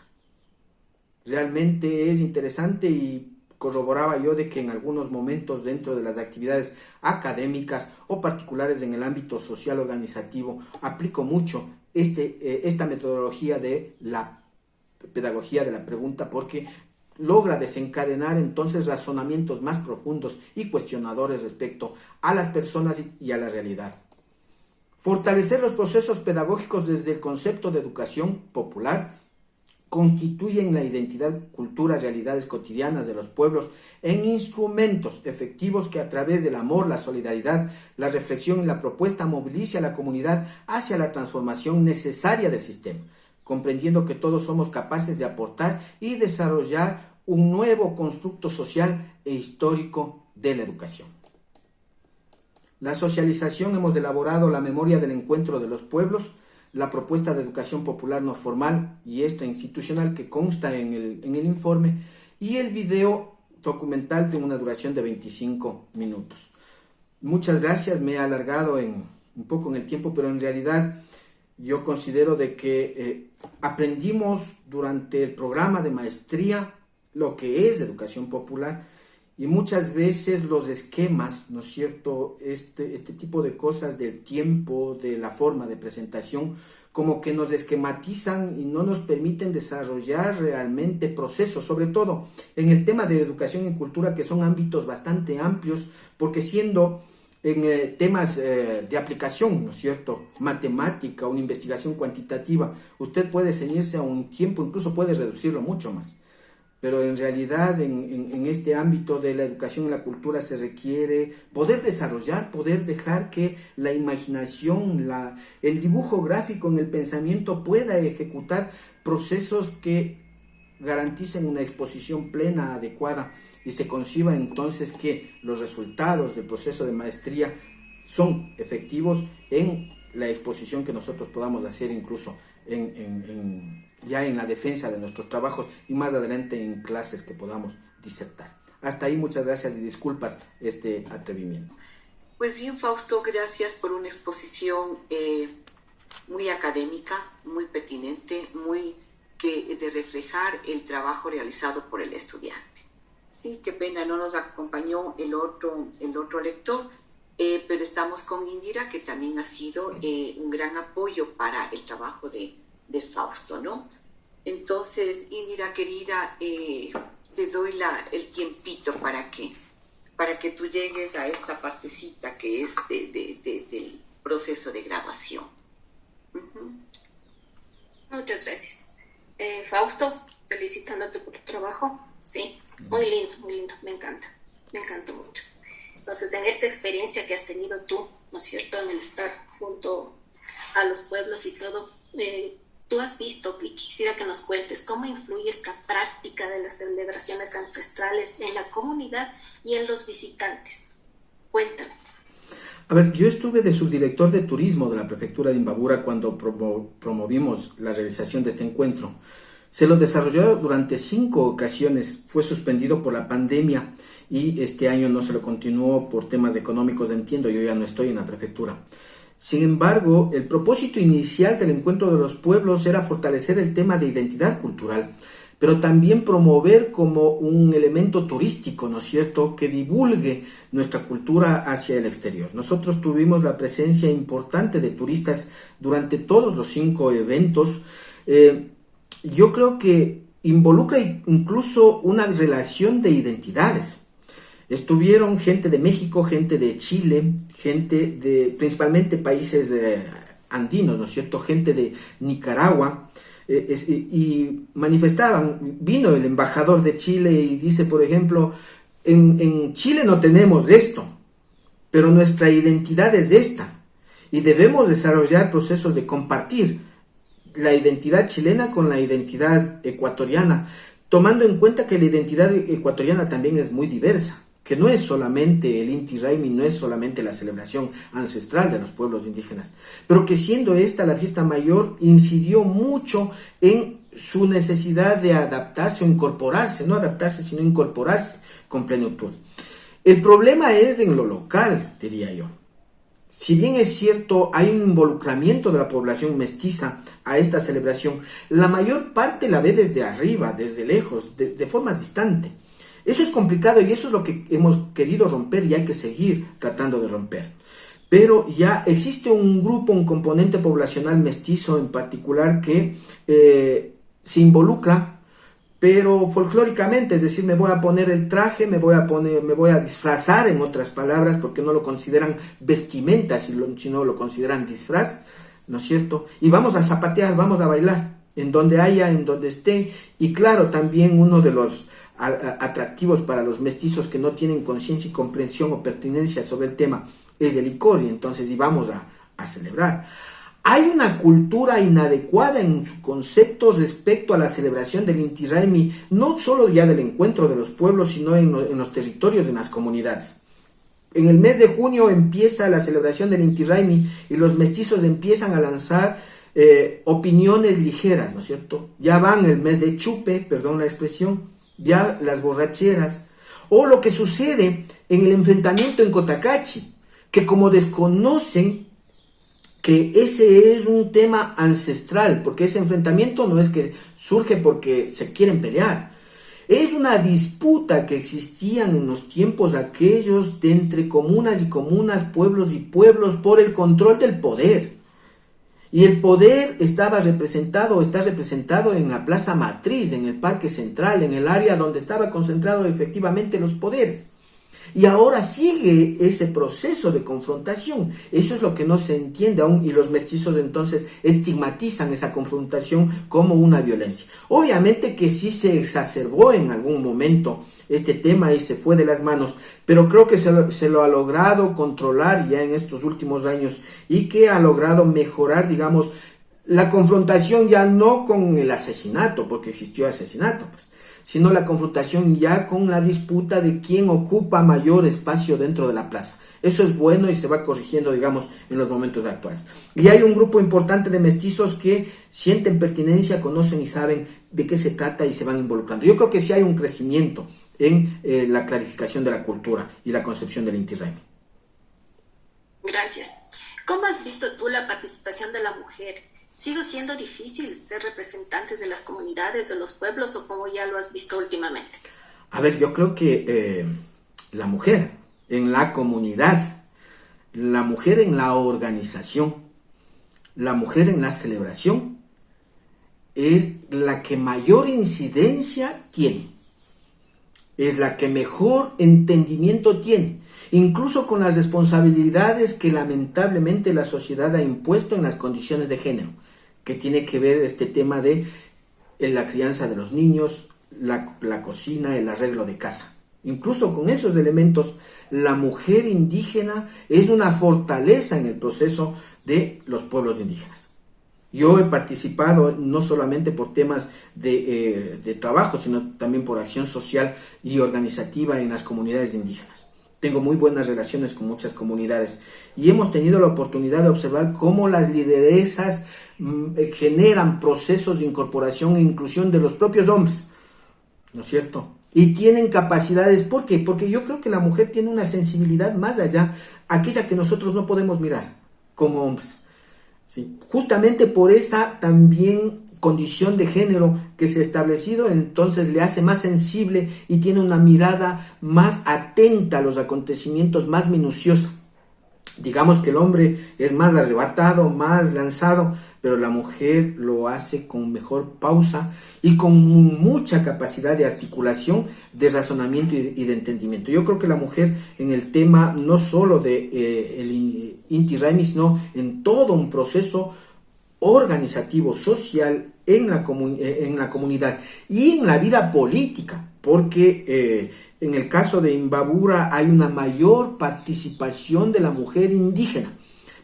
A: Realmente es interesante y corroboraba yo de que en algunos momentos dentro de las actividades académicas o particulares en el ámbito social organizativo aplico mucho esta metodología de la pedagogía de la pregunta, porque logra desencadenar entonces razonamientos más profundos y cuestionadores respecto a las personas y a la realidad. Fortalecer los procesos pedagógicos desde el concepto de educación popular constituyen la identidad, cultura, realidades cotidianas de los pueblos en instrumentos efectivos que a través del amor, la solidaridad, la reflexión y la propuesta movilice a la comunidad hacia la transformación necesaria del sistema, comprendiendo que todos somos capaces de aportar y desarrollar un nuevo constructo social e histórico de la educación. La socialización, hemos elaborado la memoria del encuentro de los pueblos, la propuesta de educación popular no formal y esta institucional que consta en el informe, y el video documental de una duración de 25 minutos. Muchas gracias, me he alargado un poco en el tiempo, pero en realidad yo considero de que aprendimos durante el programa de maestría lo que es educación popular, y muchas veces los esquemas, ¿no es cierto?, este tipo de cosas del tiempo, de la forma de presentación, como que nos esquematizan y no nos permiten desarrollar realmente procesos, sobre todo en el tema de educación y cultura, que son ámbitos bastante amplios, porque siendo en temas de aplicación, ¿no es cierto?, matemática, una investigación cuantitativa, usted puede ceñirse a un tiempo, incluso puede reducirlo mucho más. Pero en realidad en este ámbito de la educación y la cultura se requiere poder desarrollar, poder dejar que la imaginación, el dibujo gráfico en el pensamiento pueda ejecutar procesos que garanticen una exposición plena, adecuada, y se conciba entonces que los resultados del proceso de maestría son efectivos en la exposición que nosotros podamos hacer incluso ya en la defensa de nuestros trabajos y más adelante en clases que podamos disertar. Hasta ahí, muchas gracias y disculpas este atrevimiento.
D: Pues bien, Fausto, gracias por una exposición muy académica, muy pertinente, muy de reflejar el trabajo realizado por el estudiante. Sí, qué pena, no nos acompañó el otro lector, pero estamos con Indira, que también ha sido un gran apoyo para el trabajo de Fausto, ¿no? Entonces, Indira, querida, le doy el tiempito para que tú llegues a esta partecita que es del proceso de graduación. Uh-huh.
E: Muchas gracias. Fausto, felicitándote por tu trabajo. Sí, muy lindo, me encantó mucho. Entonces, en esta experiencia que has tenido tú, ¿no es cierto?, en el estar junto a los pueblos y todo, tú has visto, y quisiera que nos cuentes cómo influye esta práctica de las celebraciones ancestrales en la comunidad y en los visitantes. Cuéntame.
A: A ver, yo estuve de subdirector de turismo de la prefectura de Imbabura cuando promovimos la realización de este encuentro. Se lo desarrolló durante 5 ocasiones, fue suspendido por la pandemia y este año no se lo continuó por temas económicos, entiendo, yo ya no estoy en la prefectura. Sin embargo, el propósito inicial del encuentro de los pueblos era fortalecer el tema de identidad cultural, pero también promover como un elemento turístico, ¿no es cierto?, que divulgue nuestra cultura hacia el exterior. Nosotros tuvimos la presencia importante de turistas durante todos los 5 eventos. Yo creo que involucra incluso una relación de identidades. Estuvieron gente de México, gente de Chile, gente de principalmente países andinos, ¿no es cierto?, gente de Nicaragua, y manifestaban. Vino el embajador de Chile y dice, por ejemplo, en Chile no tenemos esto, pero nuestra identidad es esta, y debemos desarrollar procesos de compartir la identidad chilena con la identidad ecuatoriana, tomando en cuenta que la identidad ecuatoriana también es muy diversa, que no es solamente el Inti Raymi, no es solamente la celebración ancestral de los pueblos indígenas, pero que siendo esta la fiesta mayor, incidió mucho en su necesidad de adaptarse o incorporarse, no adaptarse, sino incorporarse con plenitud. El problema es en lo local, diría yo. Si bien es cierto, hay un involucramiento de la población mestiza a esta celebración, la mayor parte la ve desde arriba, desde lejos, de forma distante. Eso es complicado y eso es lo que hemos querido romper y hay que seguir tratando de romper. Pero ya existe un grupo, un componente poblacional mestizo en particular que se involucra, pero folclóricamente, es decir, me voy a poner el traje, me voy a disfrazar, en otras palabras, porque no lo consideran vestimenta, sino lo consideran disfraz, ¿no es cierto? Y vamos a zapatear, vamos a bailar, en donde haya, en donde esté. Y claro, también uno de los atractivos para los mestizos que no tienen conciencia y comprensión o pertinencia sobre el tema es el licor, y entonces y vamos a celebrar. Hay una cultura inadecuada en su concepto respecto a la celebración del Inti Raymi, no solo ya del encuentro de los pueblos, sino en los territorios de las comunidades. En el mes de junio empieza la celebración del Inti Raymi y los mestizos empiezan a lanzar opiniones ligeras, ¿no es cierto? Ya van el mes de chupe, perdón la expresión, ya las borracheras, o lo que sucede en el enfrentamiento en Cotacachi, que como desconocen que ese es un tema ancestral, porque ese enfrentamiento no es que surge porque se quieren pelear, es una disputa que existían en los tiempos aquellos de entre comunas y comunas, pueblos y pueblos, por el control del poder. Y el poder está representado en la plaza matriz, en el parque central, en el área donde estaba concentrado efectivamente los poderes. Y ahora sigue ese proceso de confrontación. Eso es lo que no se entiende aún, y los mestizos entonces estigmatizan esa confrontación como una violencia. Obviamente que sí se exacerbó en algún momento este tema y se fue de las manos, pero creo que se lo ha logrado controlar ya en estos últimos años y que ha logrado mejorar, digamos, la confrontación ya no con el asesinato, porque existió asesinato, pues, sino la confrontación ya con la disputa de quién ocupa mayor espacio dentro de la plaza. Eso es bueno y se va corrigiendo, digamos, en los momentos actuales. Y hay un grupo importante de mestizos que sienten pertinencia, conocen y saben de qué se trata y se van involucrando. Yo creo que sí hay un crecimiento en la clarificación de la cultura y la concepción del Inti Raymi.
E: Gracias. ¿Cómo has visto tú la participación de la mujer? ¿Sigue siendo difícil ser representante de las comunidades, de los pueblos, o cómo ya lo has visto últimamente?
A: A ver, yo creo que la mujer en la comunidad, la mujer en la organización, la mujer en la celebración, es la que mayor incidencia tiene, es la que mejor entendimiento tiene, incluso con las responsabilidades que lamentablemente la sociedad ha impuesto en las condiciones de género, que tiene que ver este tema de la crianza de los niños, la cocina, el arreglo de casa. Incluso con esos elementos, la mujer indígena es una fortaleza en el proceso de los pueblos indígenas. Yo he participado no solamente por temas de trabajo, sino también por acción social y organizativa en las comunidades indígenas. Tengo muy buenas relaciones con muchas comunidades y hemos tenido la oportunidad de observar cómo las lideresas generan procesos de incorporación e inclusión de los propios hombres, ¿no es cierto? Y tienen capacidades. ¿Por qué? Porque yo creo que la mujer tiene una sensibilidad más allá, aquella que nosotros no podemos mirar como hombres. ¿Sí? Justamente por esa también condición de género que se ha establecido, entonces le hace más sensible y tiene una mirada más atenta a los acontecimientos, más minuciosa. Digamos que el hombre es más arrebatado, más lanzado, pero la mujer lo hace con mejor pausa y con mucha capacidad de articulación, de razonamiento y de entendimiento. Yo creo que la mujer en el tema no solo de el Inti Raymi, sino en todo un proceso organizativo, social en la comunidad y en la vida política, porque en el caso de Imbabura hay una mayor participación de la mujer indígena.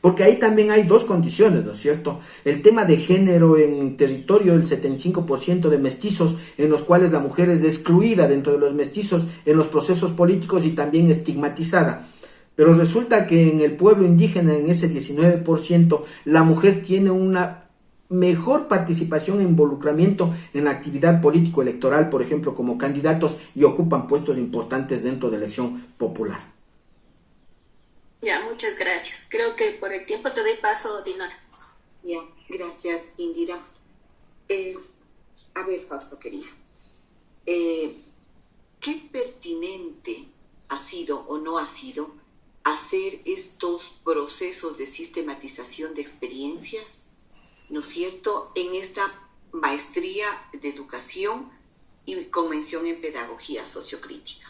A: Porque ahí también hay dos condiciones, ¿no es cierto? El tema de género en territorio, el 75% de mestizos, en los cuales la mujer es excluida dentro de los mestizos en los procesos políticos y también estigmatizada. Pero resulta que en el pueblo indígena, en ese 19%, la mujer tiene una mejor participación e involucramiento en la actividad político-electoral, por ejemplo, como candidatos y ocupan puestos importantes dentro de la elección popular.
E: Ya, muchas gracias. Creo que por el tiempo te doy paso, Dinora.
D: Ya, gracias, Indira. A ver, Fausto, querida. ¿Qué pertinente ha sido o no ha sido hacer estos procesos de sistematización de experiencias, ¿no es cierto?, en esta maestría de educación y con mención en pedagogía sociocrítica,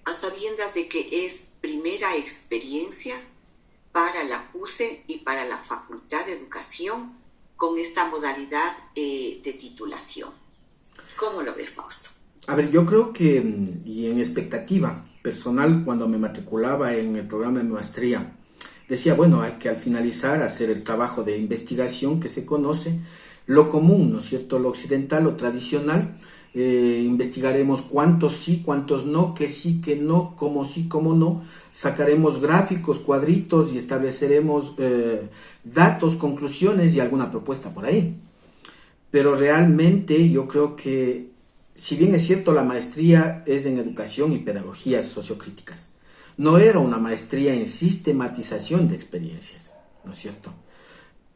D: a sabiendas de que es primera experiencia para la PUCE y para la Facultad de Educación con esta modalidad de titulación? ¿Cómo lo ves, Fausto?
A: A ver, yo creo que, y en expectativa personal, cuando me matriculaba en el programa de maestría, decía, bueno, hay que al finalizar hacer el trabajo de investigación que se conoce, lo común, ¿no es cierto?, lo occidental, lo tradicional, investigaremos cuántos sí, cuántos no, que sí, que no, cómo sí, cómo no, sacaremos gráficos, cuadritos y estableceremos datos, conclusiones y alguna propuesta por ahí. Pero realmente yo creo que, si bien es cierto, la maestría es en educación y pedagogías sociocríticas, no era una maestría en sistematización de experiencias, ¿no es cierto?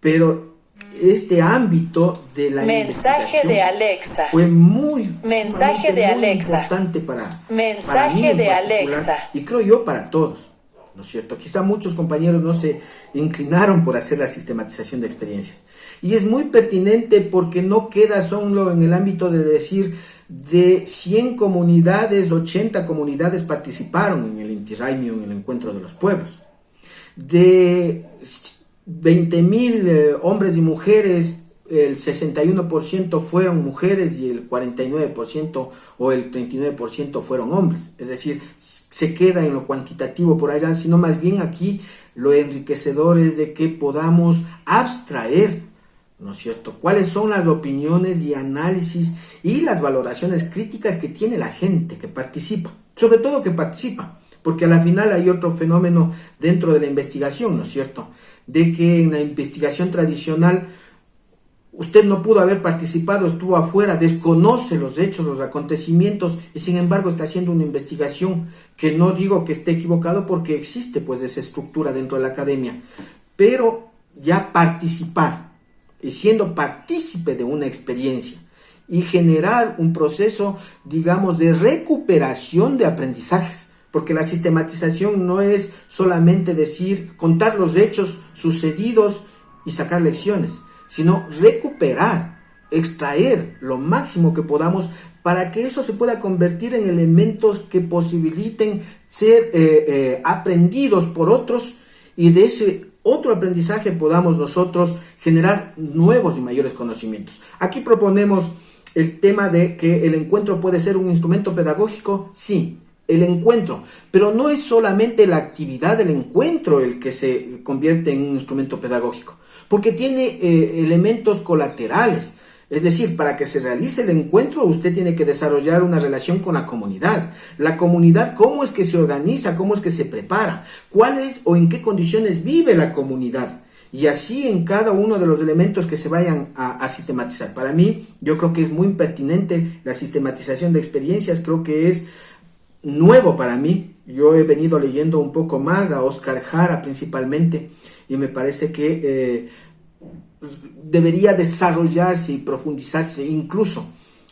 A: Pero este ámbito de la investigación
F: de Alexa.
A: Fue muy importante para mí en particular, y creo yo para todos, ¿no es cierto? Quizá muchos compañeros no se inclinaron por hacer la sistematización de experiencias. Y es muy pertinente porque no queda solo en el ámbito de decir de 100 comunidades, 80 comunidades participaron en el Inti Raymi, en el Encuentro de los Pueblos. De 20.000 hombres y mujeres, el 61% fueron mujeres y el 49% o el 39% fueron hombres. Es decir, se queda en lo cuantitativo por allá, sino más bien aquí lo enriquecedor es de que podamos abstraer, ¿no es cierto?, cuáles son las opiniones y análisis y las valoraciones críticas que tiene la gente que participa, sobre todo que participa, porque a la final hay otro fenómeno dentro de la investigación, ¿no es cierto?, de que en la investigación tradicional usted no pudo haber participado, estuvo afuera, desconoce los hechos, los acontecimientos, y sin embargo está haciendo una investigación que no digo que esté equivocado porque existe pues esa estructura dentro de la academia, pero ya participar y siendo partícipe de una experiencia y generar un proceso, digamos, de recuperación de aprendizajes, porque la sistematización no es solamente decir, contar los hechos sucedidos y sacar lecciones, sino recuperar, extraer lo máximo que podamos para que eso se pueda convertir en elementos que posibiliten ser aprendidos por otros y de ese otro aprendizaje podamos nosotros generar nuevos y mayores conocimientos. Aquí proponemos el tema de que el encuentro puede ser un instrumento pedagógico, sí, el encuentro, pero no es solamente la actividad del encuentro el que se convierte en un instrumento pedagógico, porque tiene elementos colaterales. Es decir, para que se realice el encuentro, usted tiene que desarrollar una relación con la comunidad. La comunidad, ¿cómo es que se organiza? ¿Cómo es que se prepara? ¿Cuáles o en qué condiciones vive la comunidad? Y así en cada uno de los elementos que se vayan a sistematizar. Para mí, yo creo que es muy pertinente la sistematización de experiencias. Creo que es nuevo para mí. Yo he venido leyendo un poco más a Oscar Jara principalmente, y me parece que debería desarrollarse y profundizarse incluso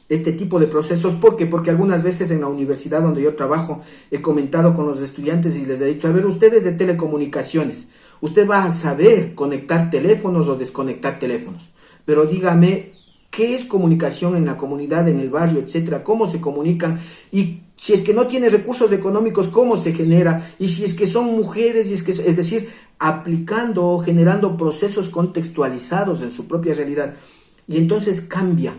A: este tipo de procesos. ¿Por qué? Porque algunas veces en la universidad donde yo trabajo he comentado con los estudiantes y les he dicho, a ver, ustedes de telecomunicaciones, usted va a saber conectar teléfonos o desconectar teléfonos, pero dígame, ¿qué es comunicación en la comunidad, en el barrio, etcétera? ¿Cómo se comunican? Y si es que no tiene recursos económicos, ¿cómo se genera? Y si es que son mujeres, es decir, aplicando o generando procesos contextualizados en su propia realidad. Y entonces cambia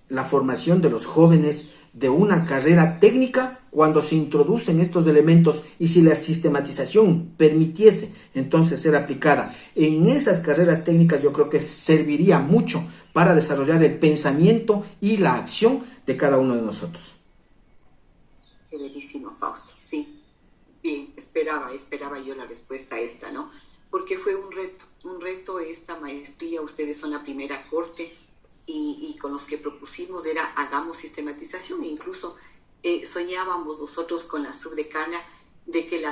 A: la formación de los jóvenes de una carrera técnica cuando se introducen estos elementos, y si la sistematización permitiese entonces ser aplicada en esas carreras técnicas, yo creo que serviría mucho para desarrollar el pensamiento y la acción de cada uno de nosotros.
D: Severísimo, Fausto, sí. Bien, esperaba yo la respuesta a esta, ¿no? porque fue un reto esta maestría. Ustedes son la primera corte y con los que propusimos era hagamos sistematización. Incluso soñábamos nosotros con la subdecana de que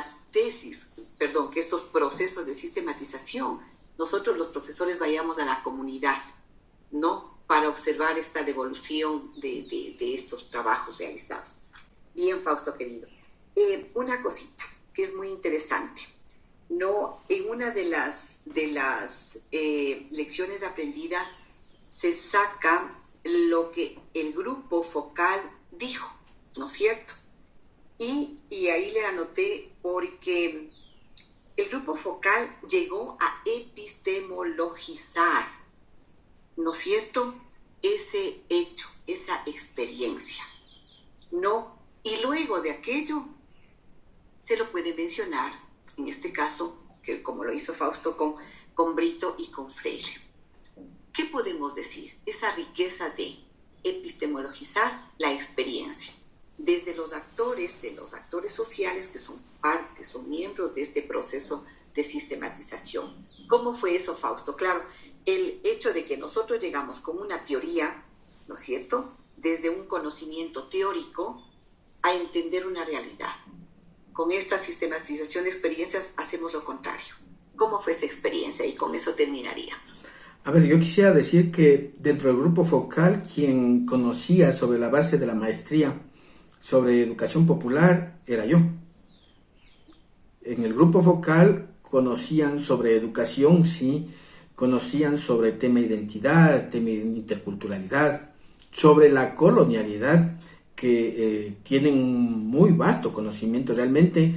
D: que estos procesos de sistematización, nosotros los profesores vayamos a la comunidad, ¿no? Para observar esta devolución de estos trabajos realizados. Bien, Fausto querido. Una cosita que es muy interesante, ¿no? En una de las lecciones aprendidas se saca lo que el grupo focal dijo, ¿no es cierto? Y ahí le anoté porque el grupo focal llegó a epistemologizar, ¿no es cierto?, ese hecho, esa experiencia, ¿no? Y luego de aquello se lo puede mencionar, en este caso, que como lo hizo Fausto con Brito y con Freire. ¿Qué podemos decir? Esa riqueza de epistemologizar la experiencia, desde los actores sociales que son parte, son miembros de este proceso de sistematización. ¿Cómo fue eso, Fausto? Claro, el hecho de que nosotros llegamos con una teoría, ¿no es cierto?, desde un conocimiento teórico a entender una realidad. Con esta sistematización de experiencias hacemos lo contrario. ¿Cómo fue esa experiencia? Y con eso terminaríamos.
A: A ver, yo quisiera decir que dentro del grupo focal, quien conocía sobre la base de la maestría sobre educación popular era yo. En el grupo focal conocían sobre educación, sí, conocían sobre tema identidad, tema interculturalidad, sobre la colonialidad, que tienen un muy vasto conocimiento. Realmente,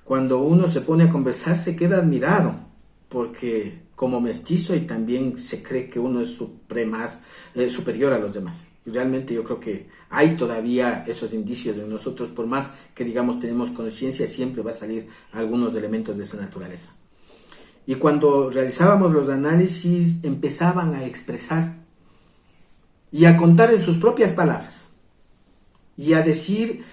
A: cuando uno se pone a conversar, se queda admirado, porque como mestizo y también se cree que uno es superior a los demás. Y realmente yo creo que hay todavía esos indicios de nosotros, por más que digamos tenemos conciencia, siempre va a salir algunos elementos de esa naturaleza. Y cuando realizábamos los análisis, empezaban a expresar y a contar en sus propias palabras y a decir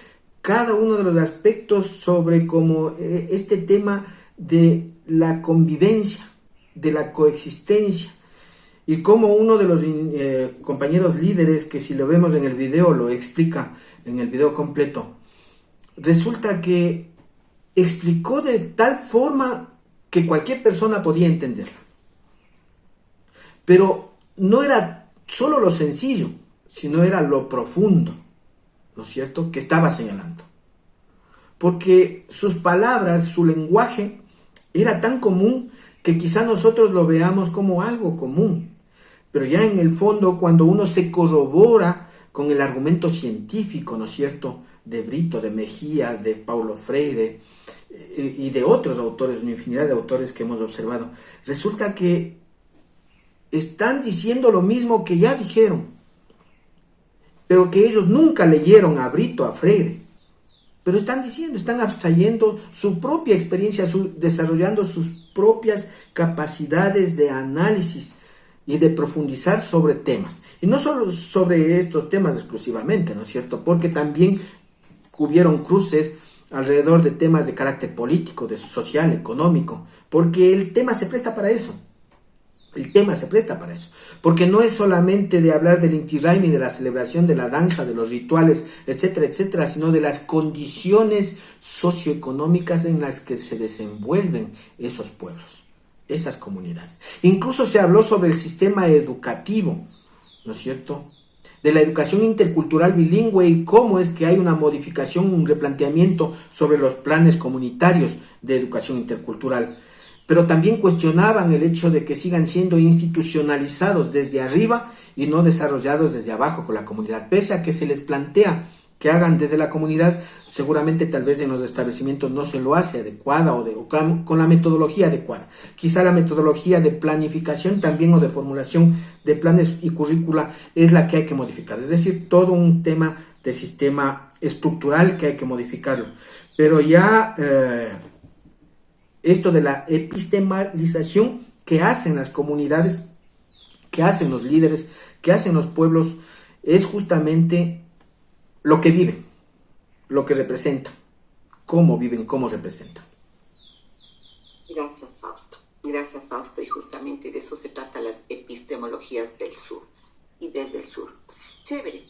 A: cada uno de los aspectos sobre cómo este tema de la convivencia, de la coexistencia, y como uno de los compañeros líderes, que si lo vemos en el video, lo explica en el video completo, resulta que explicó de tal forma que cualquier persona podía entenderla. Pero no era solo lo sencillo, sino era lo profundo, ¿no es cierto?, que estaba señalando. Porque sus palabras, su lenguaje, era tan común que quizá nosotros lo veamos como algo común. Pero ya en el fondo, cuando uno se corrobora con el argumento científico, ¿no es cierto?, de Brito, de Mejía, de Paulo Freire y de otros autores, una infinidad de autores que hemos observado, resulta que están diciendo lo mismo que ya dijeron, pero que ellos nunca leyeron a Brito, a Freire. Pero están abstrayendo su propia experiencia, desarrollando sus propias capacidades de análisis y de profundizar sobre temas. Y no solo sobre estos temas exclusivamente, ¿no es cierto? Porque también hubieron cruces alrededor de temas de carácter político, de social, económico, porque el tema se presta para eso. El tema se presta para eso, porque no es solamente de hablar del Inti Raymi, de la celebración de la danza, de los rituales, etcétera, etcétera, sino de las condiciones socioeconómicas en las que se desenvuelven esos pueblos, esas comunidades. Incluso se habló sobre el sistema educativo, ¿no es cierto?, de la educación intercultural bilingüe y cómo es que hay una modificación, un replanteamiento sobre los planes comunitarios de educación intercultural. Pero también cuestionaban el hecho de que sigan siendo institucionalizados desde arriba y no desarrollados desde abajo con la comunidad. Pese a que se les plantea que hagan desde la comunidad, seguramente tal vez en los establecimientos no se lo hace adecuada o con la metodología adecuada. Quizá la metodología de planificación también o de formulación de planes y currícula es la que hay que modificar. Es decir, todo un tema de sistema estructural que hay que modificarlo. Pero ya esto de la epistemalización que hacen las comunidades, que hacen los líderes, que hacen los pueblos, es justamente lo que viven, lo que representan, cómo viven, cómo representan.
D: Gracias, Fausto. Gracias, Fausto, y justamente de eso se trata las epistemologías del sur y desde el sur. Chévere.